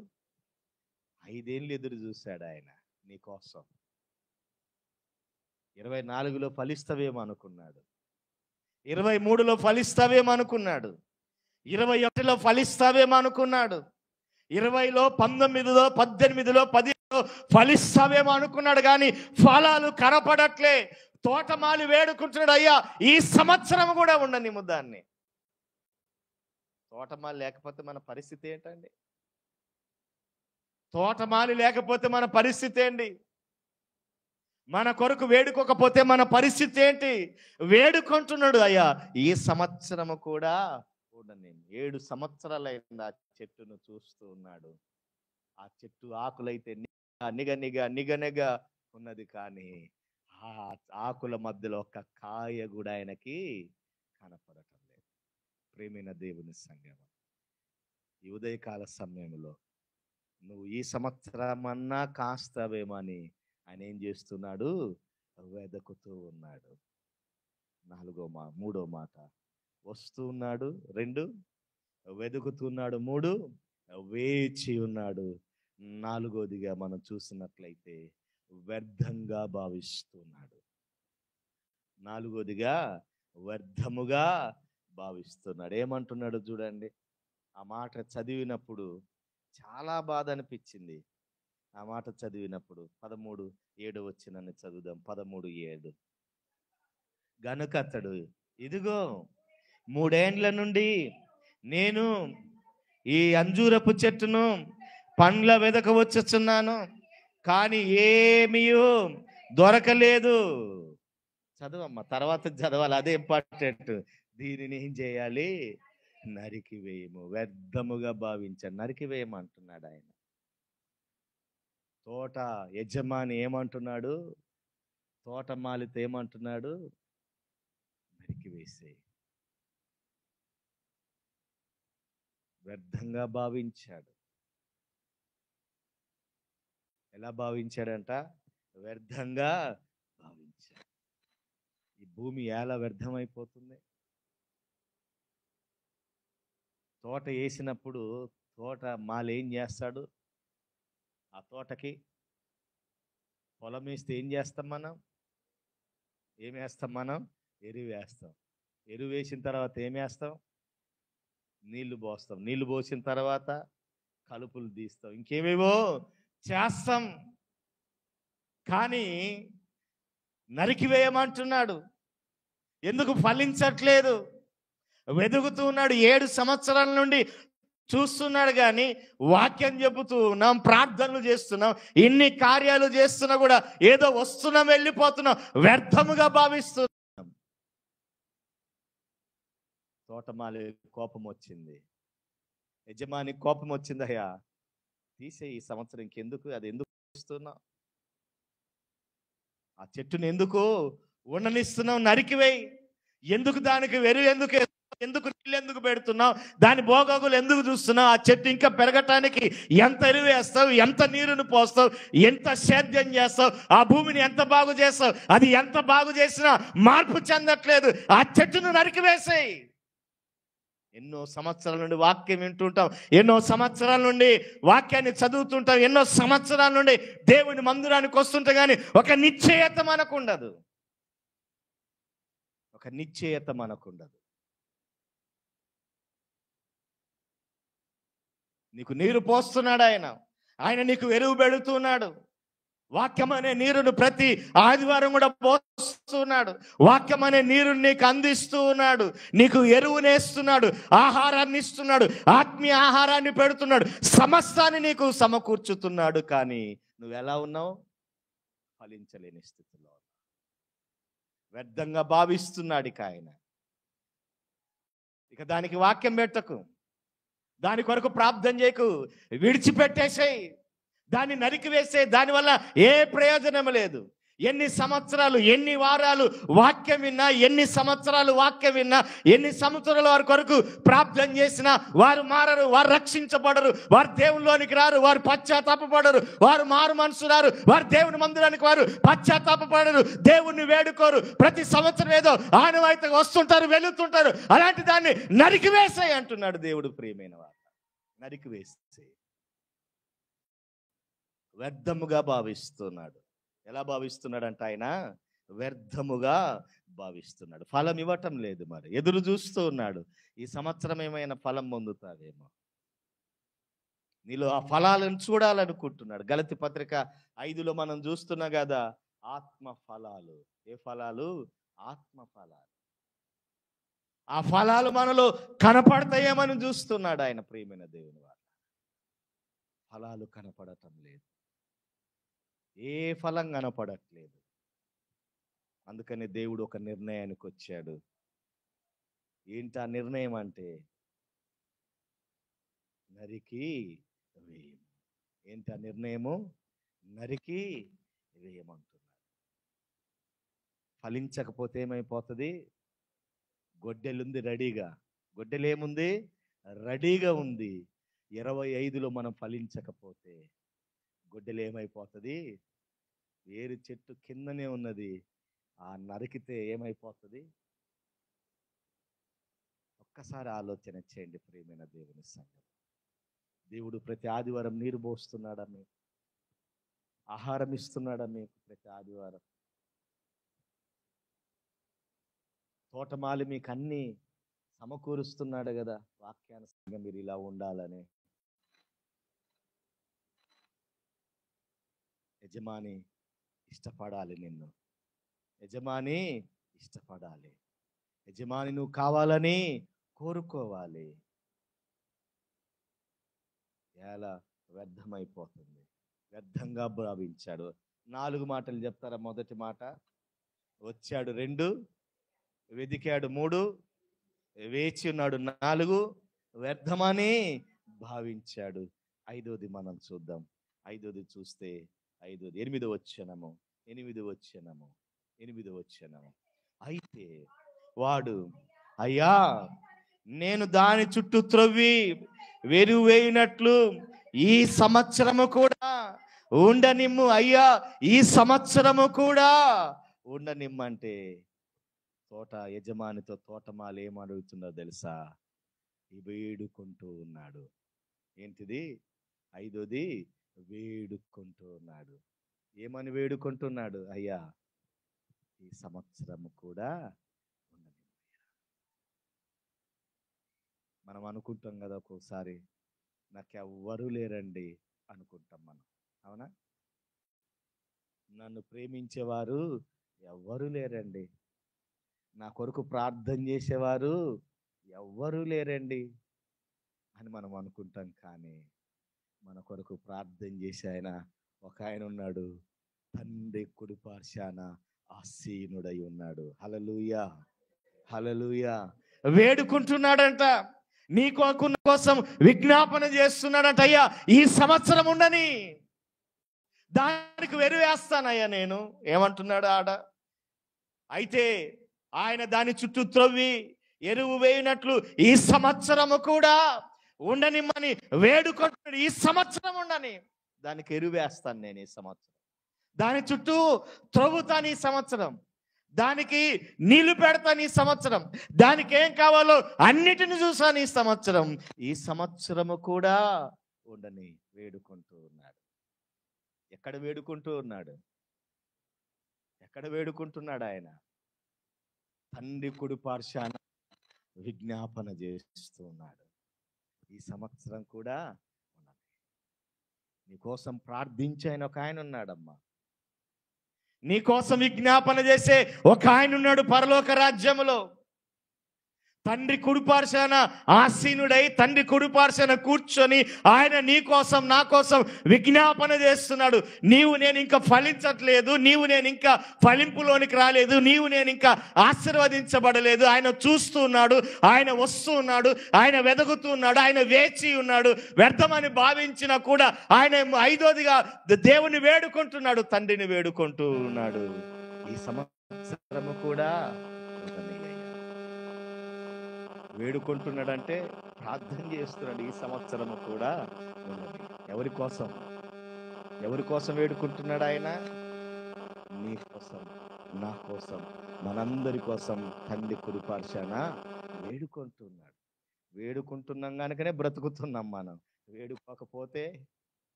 5 ఏళ్ళు ఎదురు చూశాడు ఆయన నీకోసం. 24లో ఫలిస్తావేమో అనుకున్నాడు, 23లో ఫలిస్తావేమో అనుకున్నాడు, 21లో ఫలిస్తావేమో అనుకున్నాడు, 20లో, 19లో, 18లో, 10లో ఫలిస్తావేమో అనుకున్నాడు, కానీ ఫలాలు కనపడట్లే. తోటమాలి వేడుకుంటున్నాడు, అయ్యా ఈ సంవత్సరం కూడా ఉండనివ్వు దాన్ని. తోటమాలి లేకపోతే మన పరిస్థితి ఏంటండి? తోటమాలి లేకపోతే మన పరిస్థితి ఏంటి? మన కొరకు వేడుకోకపోతే మన పరిస్థితి ఏంటి? వేడుకుంటున్నాడు, అయ్యా ఈ సంవత్సరము కూడా ఉండనివ్వు. 7 సంవత్సరాలైంది ఆ చెట్టును చూస్తూ ఉన్నాడు. ఆ చెట్టు ఆకులైతే నిగనిగా ఉన్నది, కానీ ఆ ఆకుల మధ్యలో ఒక కాయ కూడా ఆయనకి కనపడటం లేదు. ప్రేమైన దేవుని సంగమ, ఈ ఉదయకాల సమయంలో నువ్వు ఈ సంవత్సరం అన్నా కాస్తావేమని ఆయన ఏం చేస్తున్నాడు? వెదకుతూ ఉన్నాడు. 3వ మాట వస్తూ ఉన్నాడు, 2 వెతుకుతున్నాడు, 3 వేచి ఉన్నాడు, 4వదిగా మనం చూసినట్లయితే వ్యర్థంగా భావిస్తున్నాడు. 4వదిగా వ్యర్థముగా భావిస్తున్నాడు. ఏమంటున్నాడు చూడండి. ఆ మాట చదివినప్పుడు చాలా బాధ అనిపించింది. ఆ మాట చదివినప్పుడు 13:7 వచ్చినని చదువుదాం. 13:7. గనుక అతడు, ఇదిగో 3 ఏండ్ల నుండి నేను ఈ అంజూరపు చెట్టును పండ్ల వెదక వచ్చుచున్నాను, కానీ ఏమీ దొరకలేదు. చదవమ్మా, తర్వాత చదవాలి, అదే ఇంపార్టెంట్. దీనిని ఏం చేయాలి? నరికివేయము. వ్యర్థముగా భావించాను, నరికివేయమంటున్నాడు ఆయన. తోట యజమాని ఏమంటున్నాడు? తోటమాలితో ఏమంటున్నాడు? నరికివేసే. వ్యర్థంగా భావించాడు. ఎలా భావించాడంట? వ్యర్థంగా భావించాడు. ఈ భూమి ఎలా వ్యర్థమైపోతుంది? తోట వేసినప్పుడు తోట మాలు ఏం చేస్తాడు? ఆ తోటకి పొలం వేస్తే ఏం చేస్తాం మనం? ఏం వేస్తాం మనం? ఎరువు వేస్తాం. ఎరువు వేసిన తర్వాత ఏం వేస్తాం? నీళ్లు పోస్తాం. నీళ్లు పోసిన తర్వాత కలుపులు తీస్తాం, ఇంకేమేవో చేస్తాం. కానీ నరికివేయమంటున్నాడు. ఎందుకు ఫలించట్లేదు? వెతుకుతూ ఉన్నాడు. 7 సంవత్సరాల నుండి చూస్తున్నాడు, కానీ వాక్యం చెబుతూ ఉన్నాం, ప్రార్థనలు చేస్తున్నాం, ఇన్ని కార్యాలు చేస్తున్నా కూడా ఏదో వస్తున్నాం, వెళ్ళిపోతున్నాం, వ్యర్థముగా భావిస్తున్నాం. తోటమాలి కోపం వచ్చింది. యజమాని కోపం వచ్చిందయ్యా, తీసే ఈ సంవత్సరం ఇంకెందుకు, అది ఎందుకు ఇస్తున్నావు, ఆ చెట్టుని ఎందుకు ఉండనిస్తున్నావు, నరికివేయి. ఎందుకు దానికి ఎందుకు నీళ్ళు ఎందుకు పెడుతున్నావు, దాని భోగోగులు ఎందుకు చూస్తున్నావు? ఆ చెట్టు ఇంకా పెరగటానికి ఎంత ఎరువు వేస్తావు, ఎంత నీరును పోస్తావు, ఎంత సేద్యం చేస్తావు, ఆ భూమిని ఎంత బాగు చేస్తావు, అది ఎంత బాగు చేసినా మార్పు చెందట్లేదు, ఆ చెట్టును నరికివేసేయి. ఎన్నో సంవత్సరాల నుండి వాక్యం వింటుంటాం, ఎన్నో సంవత్సరాల నుండి వాక్యాన్ని చదువుతుంటాం, ఎన్నో సంవత్సరాల నుండి దేవుని మందిరానికి వస్తుంటే కానీ ఒక నిశ్చయత మనకుండదు, ఒక నిశ్చయత మనకుండదు. నీకు నీరు పోస్తున్నాడు ఆయన నీకు ఎరువు పెడుతున్నాడు. వాక్యం అనే నీరును ప్రతి ఆదివారం కూడా పోస్తున్నాడు. వాక్యం అనే నీరుని నీకు అందిస్తూ ఉన్నాడు, నీకు ఎరువునేస్తున్నాడు, ఆహారాన్ని ఇస్తున్నాడు, ఆత్మీయ ఆహారాన్ని పెడుతున్నాడు, సమస్తాన్ని నీకు సమకూర్చుతున్నాడు. కానీ నువ్వు ఎలా ఉన్నావు? ఫలించలేని స్థితిలో వ్యర్థంగా భావిస్తున్నాడు ఆయన. ఇక దానికి వాక్యం పెట్టకు, దాని కొరకు ప్రార్థన చేయకు, విడిచిపెట్టేసేయి, దాన్ని నరికివేసే. దానివల్ల ఏ ప్రయోజనం లేదు. ఎన్ని సంవత్సరాలు, ఎన్ని వారాలు వాక్యం విన్నా, ఎన్ని సంవత్సరాలు వాక్యం విన్నా, ఎన్ని సంవత్సరాలు వారి కొరకు ప్రార్థన చేసినా వారు మారరు, వారు రక్షించబడరు, వారు దేవునిలోనికి రారు, వారు పశ్చాత్తాపపడరు, వారు మారు మనసు రారు, వారు దేవుని మందిరానికి వారు పశ్చాత్తాపపడరు, దేవుణ్ణి వేడుకోరు. ప్రతి సంవత్సరం ఏదో ఆనవాయితీగా వస్తుంటారు, వెళుతుంటారు. అలాంటి దాన్ని నరికివేసాయి అంటున్నాడు దేవుడు. ప్రియమైన వారు, నరికివేసే. వ్యర్థముగా భావిస్తున్నాడు. ఎలా భావిస్తున్నాడంట ఆయన? వ్యర్థముగా భావిస్తున్నాడు. ఫలం ఇవ్వటం లేదు. మరి ఎదురు చూస్తూ ఉన్నాడు, ఈ సంవత్సరం ఏమైనా ఫలం పొందుతావేమో, నీలో ఆ ఫలాలను చూడాలనుకుంటున్నాడు. గలతీ పత్రిక 5లో మనం చూస్తున్నాం కదా, ఆత్మ ఫలాలు. ఏ ఫలాలు? ఆత్మ ఫలాలు. ఆ ఫలాలు మనలో కనపడతాయేమని చూస్తున్నాడు ఆయన. ప్రియమైన దేవుని వారు, ఫలాలు కనపడటం లేదు, ఏ ఫలం కనపడట్లేదు. అందుకని దేవుడు ఒక నిర్ణయానికి వచ్చాడు. ఏంటి ఆ నిర్ణయం అంటే? నరికి వేయము. ఏంటి ఆ నిర్ణయము? నరికి వేయమంటున్నాడు. ఫలించకపోతే ఏమైపోతుంది? గొడ్డెలుంది రెడీగా. గొడ్డెలు ఏముంది? రెడీగా ఉంది. 25లో మనం ఫలించకపోతే గొడ్డెలు ఏమైపోతుంది? వేరు చెట్టు కిందనే ఉన్నది, ఆ నరికితే ఏమైపోతుంది? ఒక్కసారి ఆలోచన చేయండి ప్రియమైన దేవుని సంగతి. దేవుడు ప్రతి ఆదివారం నీరు పోస్తున్నాడా మీకు? ఆహారం ఇస్తున్నాడా మీకు? ప్రతి ఆదివారం తోటమాలి మీకు అన్ని సమకూరుస్తున్నాడు కదా. వాక్యానుసారంగా మీరు ఇలా ఉండాలని. యజమాని ఇష్టపడాలి నిన్ను, యజమాని ఇష్టపడాలి, యజమాని నువ్వు కావాలని కోరుకోవాలి. ఎలా వ్యర్థమైపోతుంది, వ్యర్థంగా భావించాడు. 4 మాటలు చెప్తారా? మొదటి మాట, వచ్చాడు. 2, వెదికాడు. 3, వేచి ఉన్నాడు. 4, వ్యర్థమని భావించాడు. 5వది మనం చూద్దాం. 5వది చూస్తే 8వ వచనము. అయితే వాడు, అయ్యా, నేను దాని చుట్టూ త్రవ్వి వెరువు వేయినట్లు ఈ సంవత్సరము కూడా ఉండనిమ్ము. అయ్యా, ఈ సంవత్సరము కూడా ఉండనిమ్మంటే తోట యజమానితో తోటమాలి ఏమడుగుతుందో తెలుసా? వేడుకుంటూ ఉన్నాడు. ఏంటిది? 5వది వేడుకుంటూ ఉన్నాడు. ఏమని వేడుకుంటున్నాడు? అయ్యా, ఈ సంవత్సరము కూడా ఉండనివ్వు. మనం అనుకుంటాం కదా ఒక్కోసారి, నాకెవ్వరూ లేరండి అనుకుంటాం మనం, అవునా? నన్ను ప్రేమించేవారు ఎవ్వరూ లేరండి, నా కొరకు ప్రార్థన చేసేవారు ఎవ్వరూ లేరండి అని మనం అనుకుంటాం. కానీ మన కొరకు ప్రార్థన చేసే ఒక ఆయన ఉన్నాడు. తండ్రి కుడి పార్శ్వాన ఆసీనుడై ఉన్నాడు. హల్లెలూయా, హల్లెలూయా. వేడుకుంటున్నాడంట. నీ కోసం విజ్ఞాపన చేస్తున్నాడంట. అయ్యా ఈ సంవత్సరం ఉండని, దానికి వెరువేస్తానయ్యా నేను. ఏమంటున్నాడు ఆడ? అయితే ఆయన దాని చుట్టూ త్రవ్వి ఎరువు వేయినట్లు ఈ సంవత్సరము కూడా ఉండనిమ్మని వేడుకుంటున్నాడు. ఈ సంవత్సరం ఉండని, దానికి ఎరువేస్తాను నేను ఈ సంవత్సరం. దాని చుట్టూ త్రవ్వుతాను ఈ సంవత్సరం. దానికి నీళ్లు పెడతాను ఈ సంవత్సరం. దానికి ఏం కావాలో అన్నిటిని చూసాను ఈ సంవత్సరం. ఈ సంవత్సరము కూడా ఉండని వేడుకుంటూ ఉన్నాడు. ఎక్కడ వేడుకుంటూ ఉన్నాడు? ఎక్కడ వేడుకుంటున్నాడు ఆయన? తండ్రి కుడి పార్శ్వాన విజ్ఞాపన చేస్తూ ఉన్నాడు. ఈ సంవత్సరం కూడా ఉన్నది. నీకోసం ప్రార్థించే ఆయన ఒక ఆయన ఉన్నాడమ్మా. నీకోసం విజ్ఞాపన చేసే ఒక ఆయన ఉన్నాడు పరలోక రాజ్యములో. తండ్రి కుడిపార్శ్వాన ఆసీనుడై, తండ్రి కుడిపార్శ్వాన కూర్చొని ఆయన నీ కోసం నా కోసం విజ్ఞాపన చేస్తున్నాడు. నీవు నేను ఇంకా ఫలించట్లేదు, నీవు నేను ఇంకా ఫలింపులోనికి రాలేదు, నీవు నేను ఇంకా ఆశీర్వదించబడలేదు. ఆయన చూస్తూ ఉన్నాడు, ఆయన వస్తూ ఉన్నాడు, ఆయన వెదగుతూ ఉన్నాడు, ఆయన వేచి ఉన్నాడు. వ్యర్థమని భావించినా కూడా ఆయన ఐదోదిగా దేవుని వేడుకుంటున్నాడు, తండ్రిని వేడుకుంటూ ఉన్నాడు. ఈ సంవత్సరము కూడా వేడుకుంటున్నాడంటే ప్రార్థన చేస్తున్నాడు. ఈ సంవత్సరము కూడా ఉన్నది. ఎవరి కోసం? ఎవరి కోసం వేడుకుంటున్నాడు ఆయన? నీ కోసం, నా కోసం, మనందరి కోసం తండ్రి కుడిపార్శ్వాన వేడుకుంటున్నాడు. వేడుకుంటున్నాం కనుకనే బ్రతుకుతున్నాం మనం. వేడుకోకపోతే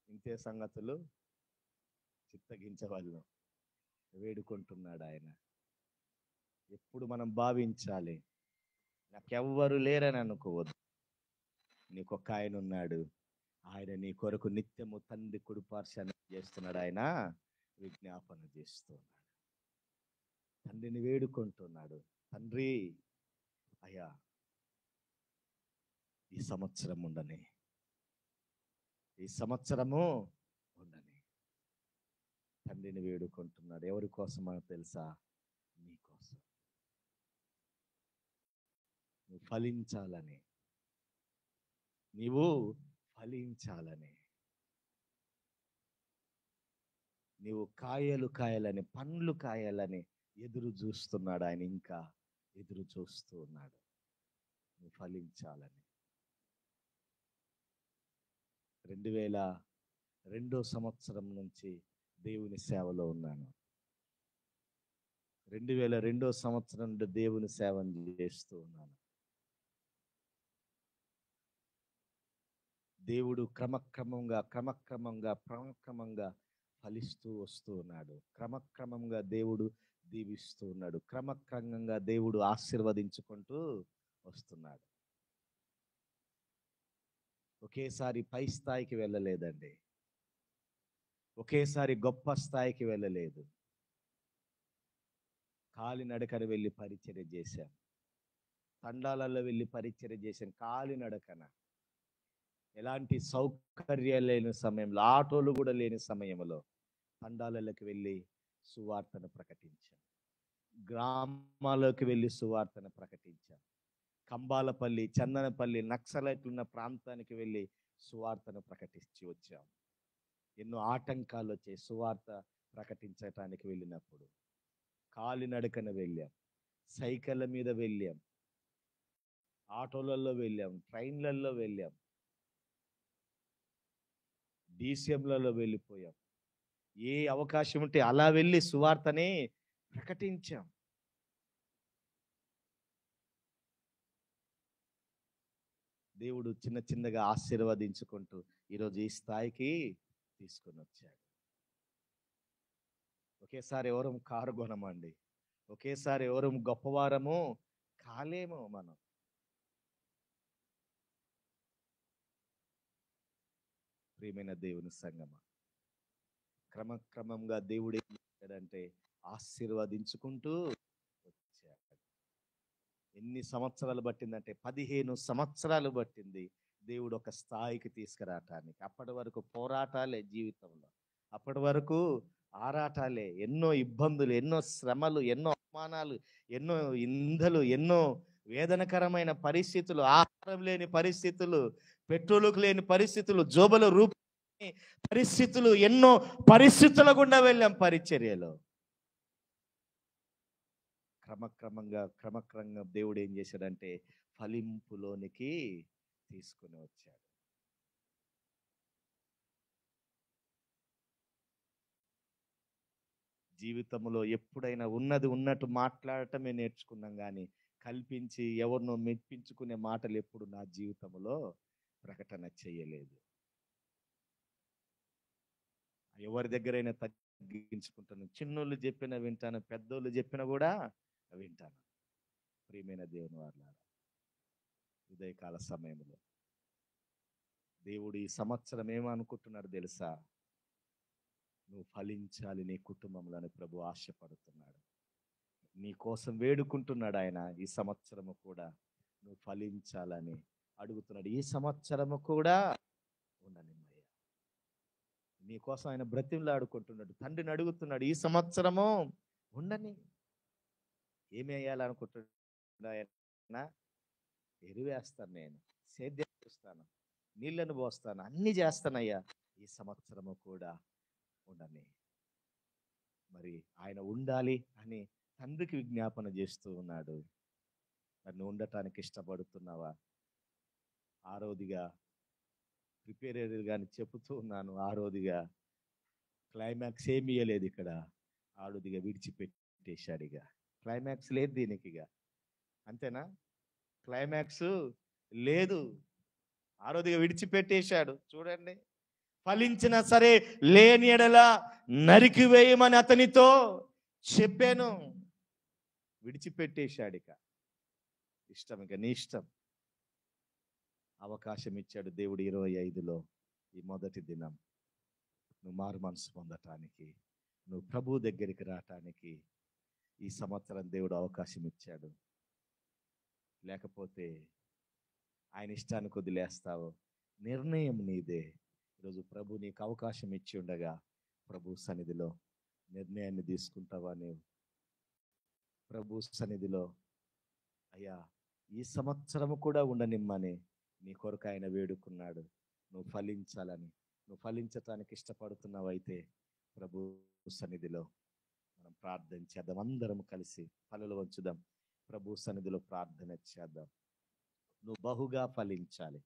ఇంతే సంగతులు చిత్తగించవాళ్ళు. వేడుకుంటున్నాడు ఆయన. ఎప్పుడు మనం భావించాలి, నాకెవ్వరు లేరని అనుకోవద్దు. నీకొక్క ఆయన ఉన్నాడు. ఆయన నీ కొరకు నిత్యము తండ్రి కుడిపార్శ్వాన చేస్తున్నాడు. ఆయన విజ్ఞాపన చేస్తున్నాడు, తండ్రిని వేడుకుంటున్నాడు. తండ్రి, అయ్యా ఈ సంవత్సరం ఉండని, ఈ సంవత్సరము ఉండని. తండ్రిని వేడుకుంటున్నాడు. ఎవరి కోసం అని తెలుసా? నీ కోసం. నువ్వు ఫలించాలని, నీవు ఫలించాలని, నీవు కాయాలని, పండ్లు కాయాలని ఎదురు చూస్తున్నాడు ఆయన. ఇంకా ఎదురు చూస్తూ ఉన్నాడు నువ్వు ఫలించాలని. 2002 సంవత్సరం నుంచి దేవుని సేవలో ఉన్నాను. 2002 సంవత్సరం నుండి దేవుని సేవను చేస్తూ ఉన్నాను. దేవుడు క్రమక్రమంగా ఫలిస్తూ వస్తూ ఉన్నాడు. క్రమక్రమంగా దేవుడు దీవిస్తూ ఉన్నాడు. క్రమక్రమంగా దేవుడు ఆశీర్వదించుకుంటూ వస్తున్నాడు. ఒకేసారి పై స్థాయికి వెళ్ళలేదండి. ఒకేసారి గొప్ప స్థాయికి వెళ్ళలేదు. కాలినడకన వెళ్ళి పరిచర్య చేశాం. తండాలలో వెళ్ళి పరిచర్య చేశాను కాలినడకన. ఎలాంటి సౌకర్యాలు లేని సమయంలో, ఆటోలు కూడా లేని సమయంలో తండాలలోకి వెళ్ళి సువార్తను ప్రకటించాం. గ్రామాల్లోకి వెళ్ళి సువార్తను ప్రకటించాం. కంబాలపల్లి, చందనపల్లి, నక్సలైట్లున్న ప్రాంతానికి వెళ్ళి సువార్తను ప్రకటించి వచ్చాం. ఎన్నో ఆటంకాలు వచ్చాయి సువార్త ప్రకటించటానికి వెళ్ళినప్పుడు. కాలినడకన వెళ్ళాం, సైకిళ్ళ మీద వెళ్ళాం, ఆటోలలో వెళ్ళాం, ట్రైన్లలో వెళ్ళాం, డీసీఎంలలో వెళ్ళిపోయాం. ఏ అవకాశం ఉంటే అలా వెళ్ళి సువార్తని ప్రకటించాం. దేవుడు చిన్నగా ఆశీర్వదించుకుంటూ ఈరోజు ఈ స్థాయికి తీసుకొని వచ్చాడు. ఒకేసారి ఎవరం కారు కొనమండి, ఒకేసారి ఎవరం గొప్పవారము కాలేము. మనం ప్రియమైన దేవుని సంగమా, క్రమక్రమంగా దేవుడు ఏం చేశాడంటే ఆశీర్వదించుకుంటూ వచ్చాడు. ఎన్ని సంవత్సరాలు పట్టిందంటే 15 సంవత్సరాలు పట్టింది దేవుడు ఒక స్థాయికి తీసుకురావటానికి. అప్పటి వరకు పోరాటాలే జీవితంలో, అప్పటి వరకు ఆరాటాలే, ఎన్నో ఇబ్బందులు, ఎన్నో శ్రమలు, ఎన్నో అవమానాలు, ఎన్నో నిందలు, ఎన్నో వేదనకరమైన పరిస్థితులు, ఆహారం లేని పరిస్థితులు, పెట్రోలుకు లేని పరిస్థితులు, జోబుల రూప పరిస్థితులు, ఎన్నో పరిస్థితుల గుండా వెళ్ళాం పరిచర్యలో. క్రమక్రమంగా దేవుడు ఏం చేశాడంటే ఫలింపులోనికి తీసుకుని వచ్చాడు. జీవితంలో ఎప్పుడైనా ఉన్నది ఉన్నట్టు మాట్లాడటమే నేర్చుకున్నాం, కానీ కల్పించి ఎవరినో మెప్పించుకునే మాటలు ఎప్పుడు నా జీవితంలో ప్రకటన చేయలేదు. ఎవరి దగ్గరైనా తగ్గించుకుంటాను. చిన్నోళ్ళు చెప్పిన వింటాను, పెద్దోళ్ళు చెప్పిన కూడా వింటాను. ప్రియమైన దేవుని వాళ్ళారా, ఉదయకాల సమయంలో దేవుడు ఈ సంవత్సరం ఏమనుకుంటున్నాడు తెలుసా? నువ్వు ఫలించాలి నీ కుటుంబంలో అని ప్రభు ఆశపడుతున్నాడు. నీ కోసం వేడుకుంటున్నాడు ఆయన. ఈ సంవత్సరము కూడా నువ్వు ఫలించాలని అడుగుతున్నాడు. ఈ సంవత్సరము కూడా ఉండనిమ్మయ్యా, నీ కోసం ఆయన బ్రతిమలాడుకుంటున్నాడు. తండ్రిని అడుగుతున్నాడు, ఈ సంవత్సరము ఉండని. ఏమి వేయాలనుకుంటున్నాడు ఆయన? ఎరువేస్తాను, నేను సేద్యం చేస్తాను, నీళ్లను పోస్తాను, అన్ని చేస్తానయ్యా, ఈ సంవత్సరము కూడా ఉండని. మరి ఆయన ఉండాలి అని తండ్రికి విజ్ఞాపన చేస్తూ ఉన్నాడు. మరి నువ్వు ఉండటానికి ఇష్టపడుతున్నావా? ఆరోదిగా ప్రిపేర్ కానీ చెబుతూ ఉన్నాను. ఆరోదిగా క్లైమాక్స్ ఏమి ఇయ్యలేదు ఇక్కడ. ఆరోదిగా విడిచిపెట్టేశాడు. ఇక క్లైమాక్స్ లేదు దీనికి, ఇక అంతేనా? క్లైమాక్స్ లేదు, ఆరోదిగా విడిచిపెట్టేశాడు. చూడండి, ఫలించినా సరే లేని ఎడల నరికివేయమని అతనితో చెప్పాను. విడిచిపెట్టేశాడు. ఇక ఇష్టం, ఇక నీ ఇష్టం. అవకాశం ఇచ్చాడు దేవుడు 25లో, ఈ మొదటి దినం నువ్వు మారు మనసు పొందటానికి, నువ్వు ప్రభు దగ్గరికి రావటానికి ఈ సంవత్సరం దేవుడు అవకాశం ఇచ్చాడు. లేకపోతే ఆయన ఇష్టానికి వదిలేస్తావు. నిర్ణయం నీదే. ఈరోజు ప్రభు నీకు అవకాశం ఇచ్చి ఉండగా ప్రభు సన్నిధిలో నిర్ణయాన్ని తీసుకుంటావా? నీవు ప్రభు సన్నిధిలో, అయ్యా ఈ సంవత్సరము కూడా ఉండనిమ్మని నీ కొరకు ఆయన వేడుకున్నాడు. నువ్వు ఫలించాలని. నువ్వు ఫలించటానికి ఇష్టపడుతున్నావైతే ప్రభు సన్నిధిలో మనం ప్రార్థన చేద్దాం. అందరం కలిసి తలలు వంచుదాం, ప్రభు సన్నిధిలో ప్రార్థన చేద్దాం. నువ్వు బహుగా ఫలించాలి.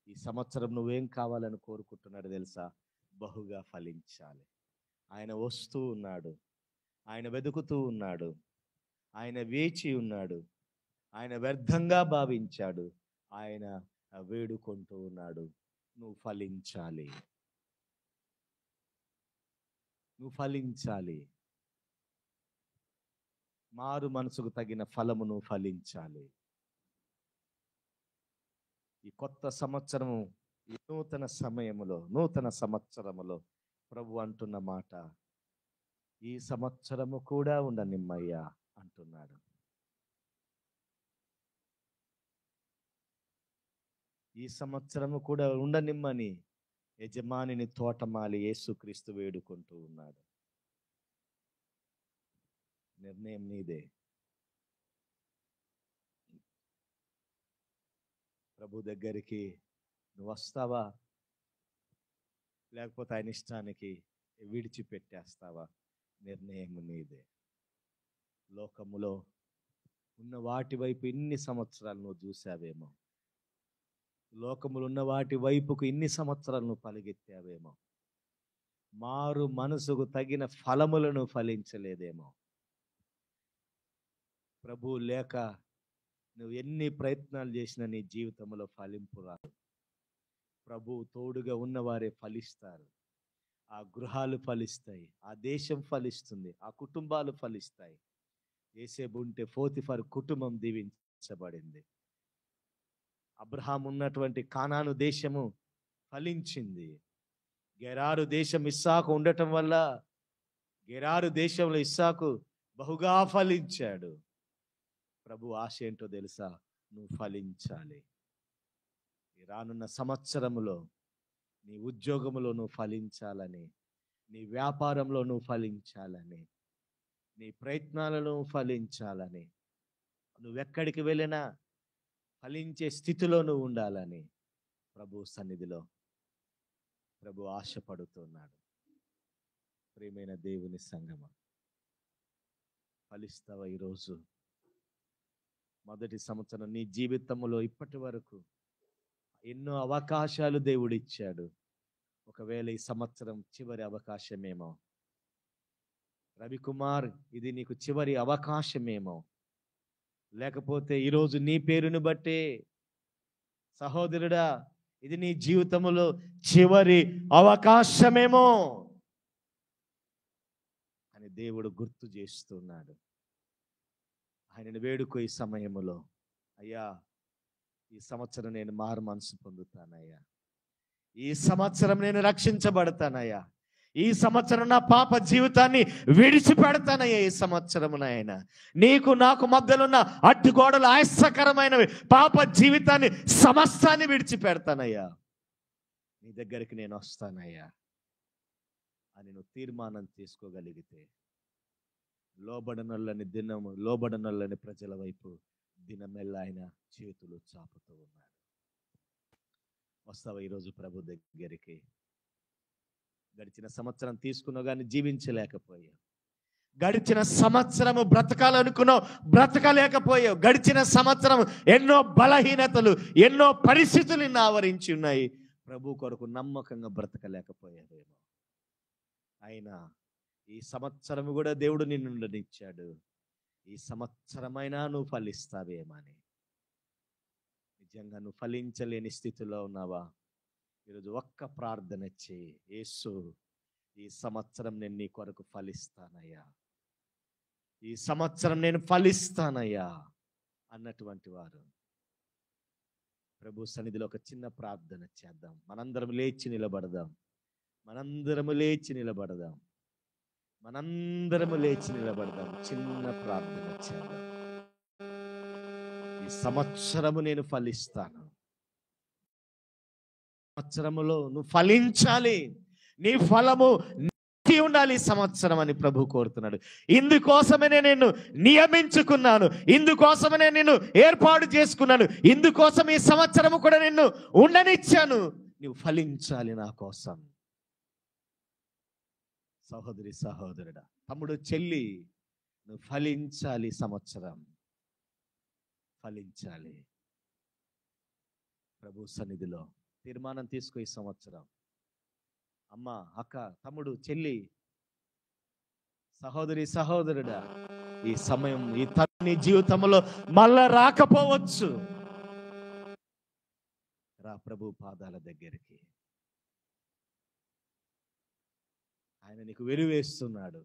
ఈ సంవత్సరం నువ్వేం కావాలని కోరుకుంటున్నాడు తెలుసా? బహుగా ఫలించాలి. ఆయన వస్తూ ఉన్నాడు, ఆయన వెతుకుతూ ఉన్నాడు, ఆయన వేచి ఉన్నాడు, ఆయన వ్యర్థంగా భావించాడు, ఆయన వేడుకుంటూ ఉన్నాడు. నువ్వు ఫలించాలి, నువ్వు ఫలించాలి. మారు మనసుకు తగిన ఫలము నువ్వు ఫలించాలి. ఈ కొత్త సంవత్సరము, ఈ నూతన సమయములో, నూతన సంవత్సరములో ప్రభు అంటున్న మాట, ఈ సంవత్సరము కూడా ఉండనిమ్మయ్యా అంటున్నాడు. ఈ సంవత్సరము కూడా ఉండనిమ్మని యజమానిని తోటమాలి యేసుక్రీస్తు వేడుకుంటూ ఉన్నాడు. నిర్ణయం నీదే. ప్రభు దగ్గరికి నువ్వు వస్తావా? లేకపోతే ఆయన ఇష్టానికి విడిచిపెట్టేస్తావా? నిర్ణయం నీదే. లోకములో ఉన్న వాటి వైపు ఇన్ని సంవత్సరాలు నువ్వు చూసావేమో, లోకములు ఉన్న వాటి వైపుకు ఇన్ని సంవత్సరాలు నువ్వు పరిగెత్తావేమో, మారు మనసుకు తగిన ఫలములను ఫలించలేదేమో. ప్రభు లేక నువ్వు ఎన్ని ప్రయత్నాలు చేసినా నీ జీవితంలో ఫలింపు రాదు. ప్రభు తోడుగా ఉన్నవారే ఫలిస్తారు. ఆ గృహాలు ఫలిస్తాయి, ఆ దేశం ఫలిస్తుంది, ఆ కుటుంబాలు ఫలిస్తాయి. యేసేపు ఉంటే పోతిఫర్ కుటుంబం దీవించబడింది. అబ్రహాం ఉన్నటువంటి కానాను దేశము ఫలించింది. గెరారు దేశం ఇస్సాకు ఉండటం వల్ల గెరారు దేశంలో ఇస్సాకు బహుగా ఫలించాడు. ప్రభు ఆశ ఏంటో తెలుసా? నువ్వు ఫలించాలి. రానున్న సంవత్సరములో నీ ఉద్యోగంలో నువ్వు ఫలించాలని, నీ వ్యాపారంలో నువ్వు ఫలించాలని, నీ ప్రయత్నాలలో ఫలించాలని, నువ్వెక్కడికి వెళ్ళినా ఫలించే స్థితిలో నువ్వు ఉండాలని ప్రభు సన్నిధిలో ప్రభు ఆశపడుతున్నాడు. ప్రియమైన దేవుని సంగమా, ఫలిస్తావా? ఈరోజు మొదటి సంవత్సరం నీ జీవితంలో ఇప్పటి వరకు ఎన్నో అవకాశాలు దేవుడిచ్చాడు. ఒకవేళ ఈ సంవత్సరం చివరి అవకాశమేమో. రవికుమార్, ఇది నీకు చివరి అవకాశమేమో. లేకపోతే ఈరోజు నీ పేరును బట్టే సహోదరుడా, ఇది నీ జీవితంలో చివరి అవకాశమేమో అని దేవుడు గుర్తు చేస్తున్నాడు. ఆయనను వేడుకో ఈ సమయములో. అయ్యా, ఈ సంవత్సరం నేను మారు మనసు పొందుతానయ్యా. ఈ సంవత్సరం నేను రక్షించబడతానయ్యా. ఈ సంవత్సరం నా పాప జీవితాన్ని విడిచిపెడతానయ్యా. ఈ సంవత్సరం నాయన నీకు నాకు మధ్యలో ఉన్న అడ్డుగోడలు, ఆయాసకరమైనవి, పాప జీవితాన్ని సమస్తాన్ని విడిచిపెడతానయ్యా. నీ దగ్గరికి నేను వస్తానయ్యా అని నువ్వు తీర్మానం తీసుకోగలిగితే, లోబడనొల్లని దినము, లోబడనొల్లని ప్రజల వైపు దినమెల్లా ఆయన చేతులు చాపుతూ ఉన్నాడు. వస్తావా ఈరోజు ప్రభు దగ్గరికి? గడిచిన సంవత్సరం తీసుకున్నావు కానీ జీవించలేకపోయావు. గడిచిన సంవత్సరము బ్రతకాలనుకున్నావు, బ్రతకలేకపోయావు. గడిచిన సంవత్సరం ఎన్నో బలహీనతలు, ఎన్నో పరిస్థితులు నిన్ను ఆవరించి ఉన్నాయి. ప్రభు కొరకు నమ్మకంగా బ్రతకలేకపోయావేమో. అయినా ఈ సంవత్సరం కూడా దేవుడు నిన్ను ఉండనిచ్చాడు. ఈ సంవత్సరమైనా నువ్వు ఫలిస్తావేమని. నిజంగా నువ్వు ఫలించలేని స్థితిలో ఉన్నావా? ఈరోజు ఒక్క ప్రార్థన చేయి. యేసు, ఈ సంవత్సరం నేను నీ కొరకు ఫలిస్తానయ్యా, ఈ సంవత్సరం నేను ఫలిస్తానయ్యా అన్నటువంటి వారు ప్రభు సన్నిధిలో ఒక చిన్న ప్రార్థన చేద్దాం. మనందరం లేచి నిలబడదాం. మనందరము లేచి నిలబడదాం. మనందరము లేచి నిలబడదాం. చిన్న ప్రార్థన చేద్దాం. ఈ సంవత్సరము నేను ఫలిస్తాను. సంవత్సరములో నువ్వు ఫలించాలి. నీ ఫలము నిలిచి ఉండాలి ఈ సంవత్సరం అని ప్రభు కోరుతున్నాడు. ఇందుకోసమే నేను నియమించుకున్నాను, ఇందుకోసమే నేను ఏర్పాటు చేసుకున్నాను, ఇందుకోసం ఈ సంవత్సరము కూడా నిన్ను ఉండనిచ్చాను. నువ్వు ఫలించాలి నా కోసం. సహోదరి, సహోదరుడా, తమ్ముడు, చెల్లి, నువ్వు ఫలించాలి. సంవత్సరం ఫలించాలి. ప్రభు సన్నిధిలో తీర్మానం తీసుకో. ఈ సంవత్సరం అమ్మ, అక్క, తమ్ముడు, చెల్లి, సహోదరి, సహోదరుడా, ఈ సమయం, ఈ తల్లి జీవితంలో మళ్ళా రాకపోవచ్చు. రా ప్రభు పాదాల దగ్గరికి. ఆయన నీకు వెలువేస్తున్నాడు.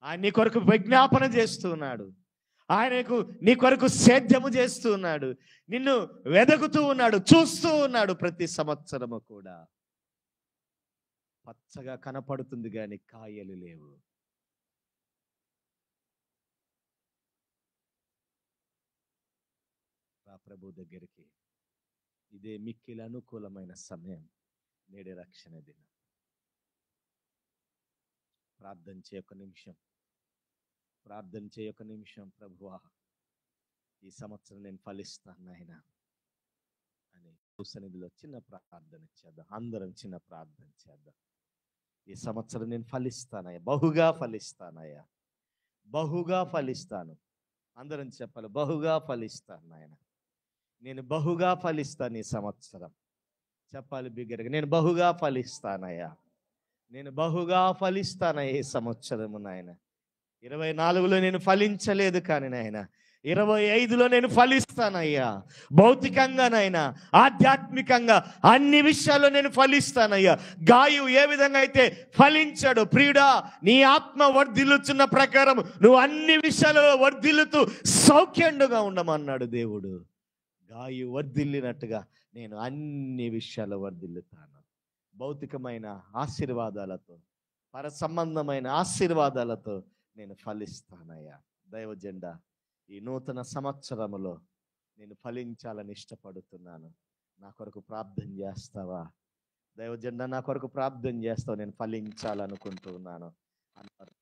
ఆయన నీ కొరకు విజ్ఞాపన చేస్తున్నాడు. ఆయనకు నీ కొరకు సేద్యము చేస్తూ ఉన్నాడు. నిన్ను వెదకుతూ ఉన్నాడు, చూస్తూ ఉన్నాడు. ప్రతి సంవత్సరము కూడా పచ్చగా కనపడుతుంది కానీ కాయలు లేవు. రా ప్రభు దగ్గరికి. ఇదే మిక్కిలి అనుకూలమైన సమయం. నేడే రక్షణ దినం. ప్రార్థన చేయొక నిమిషం. ప్రార్థన చేయొక నిమిషం. ప్రభువా, ఈ సంవత్సరం నేను ఫలిస్తాను నాయన అని సన్నిధిలో చిన్న ప్రార్థన చేద్దాం. అందరం చిన్న ప్రార్థన చేద్దాం. ఈ సంవత్సరం నేను ఫలిస్తానయ్యా, బహుగా ఫలిస్తానయ్యా, బహుగా ఫలిస్తాను. అందరం చెప్పాలి, బహుగా ఫలిస్తాను నాయన. నేను బహుగా ఫలిస్తాను ఈ సంవత్సరం. చెప్పాలి బిగ్గరగా, నేను బహుగా ఫలిస్తానయ్యా, నేను బహుగా ఫలిస్తానయ్యా ఈ సంవత్సరము నాయన. 24లో నేను ఫలించలేదు కానీ నాయన 25లో నేను ఫలిస్తానయ్యా. భౌతికంగానైనా, ఆధ్యాత్మికంగా, అన్ని విషయాల్లో నేను ఫలిస్తానయ్యా. గాయు ఏ విధంగా అయితే ఫలించాడు, ప్రియుడా, నీ ఆత్మ వర్ధిల్లుచున్న ప్రకారం నువ్వు అన్ని విషయాలలో వర్ధిల్లుతూ సౌఖ్యంగా ఉండమన్నాడు దేవుడు. గాయు వర్ధిల్లినట్టుగా నేను అన్ని విషయాల్లో వర్ధిల్లుతాను. భౌతికమైన ఆశీర్వాదాలతో, పర సంబంధమైన ఆశీర్వాదాలతో నేను ఫలిస్తానయ్యా. దైవజెండా, ఈ నూతన సంవత్సరములో నేను ఫలించాలని ఇష్టపడుతున్నాను. నా కొరకు ప్రార్థన చేస్తావా? దైవజెండా, నా కొరకు ప్రార్థన చేస్తావు, నేను ఫలించాలనుకుంటున్నాను అన్నారు.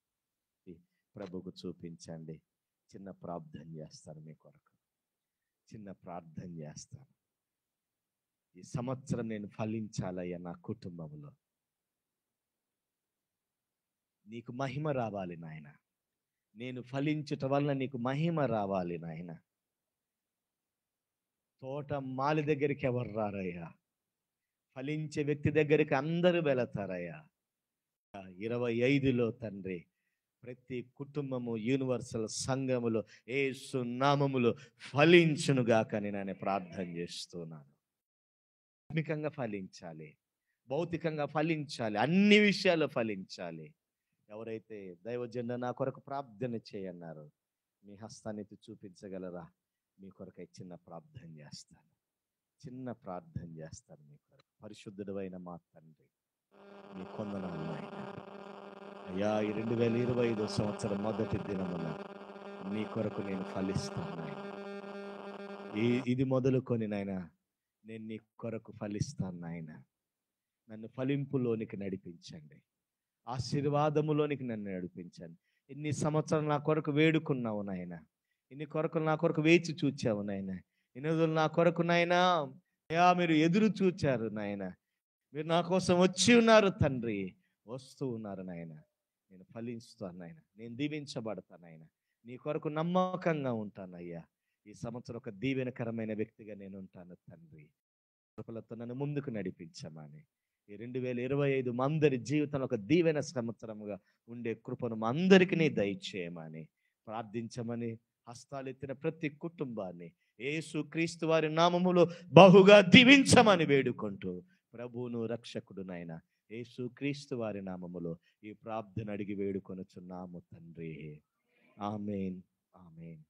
ప్రభుకు చూపించండి. చిన్న ప్రార్థన చేస్తాను మీ కొరకు. చిన్న ప్రార్థన చేస్తాను. ఈ సంవత్సరం నేను ఫలించాలయ్యా నా కుటుంబంలో. నీకు మహిమ రావాలి నాయన. నేను ఫలించుట వలన నీకు మహిమ రావాలి నాయన. తోట మాలి దగ్గరికి ఎవరు రారయ్యా, ఫలించే వ్యక్తి దగ్గరికి అందరూ వెళతారయ్యా. 25లో తండ్రి, ప్రతి కుటుంబము యూనివర్సల్ సంఘములో యేసు నామములో ఫలించునుగాక నేను ప్రార్థన చేస్తున్నాను. ఆత్మికంగా ఫలించాలి, భౌతికంగా ఫలించాలి, అన్ని విషయాలు ఫలించాలి. ఎవరైతే దైవజనుడు నా కొరకు ప్రార్థన చేయన్నారు, మీ హస్తాన్ని చూపించగలరా? మీ కొరకై చిన్న ప్రార్థన చేస్తాను, చిన్న ప్రార్థన చేస్తాను మీ కొరకు. పరిశుద్ధుడైన మా తండ్రి, మీ కొందనాలు నాయన. అయ్యా, ఈ 2025 సంవత్సరం మొదటి దినమున నీ కొరకు నేను ఫలిస్తాను నాయన. ఇది మొదలుకొని నాయన నేను నీ కొరకు ఫలిస్తాను నాయన. నన్ను ఫలింపులోనికి నడిపించండి, ఆశీర్వాదములోనికి నన్ను నడిపించండి. ఇన్ని సంవత్సరాలు నా కొరకు వేడుకున్నావు నాయన, ఇన్ని కొరకు నా కొరకు వేచి చూచావు నాయన. ఇన్ని రోజులు నా కొరకు నాయనా అయ్యా మీరు ఎదురు చూచారు నాయన. మీరు నా కోసం వచ్చి ఉన్నారు తండ్రి, వస్తూ ఉన్నారు నాయన. నేను ఫలిస్తాను నాయన, నేను దీవించబడతాను నాయన, నీ కొరకు నమ్మకంగా ఉంటాను అయ్యా. ఈ సంవత్సరం ఒక దీవెనకరమైన వ్యక్తిగా నేను ఉంటాను తండ్రి. కృపలతో నన్ను ముందుకు నడిపించమని, ఈ 2025 మా అందరి జీవితంలో ఒక దీవెన సంవత్సరముగా ఉండే కృపను మా అందరికీ నీ దయచేయమని ప్రార్థించమని, హస్తాలెత్తిన ప్రతి కుటుంబాన్ని యేసు క్రీస్తు వారి నామములో బహుగా దీవించమని వేడుకుంటూ, ప్రభువును రక్షకుడు నాయన యేసు క్రీస్తు వారి నామములో ఈ ప్రార్థన అడిగి వేడుకొనుచున్నాము తండ్రి. ఆమేన్, ఆమేన్.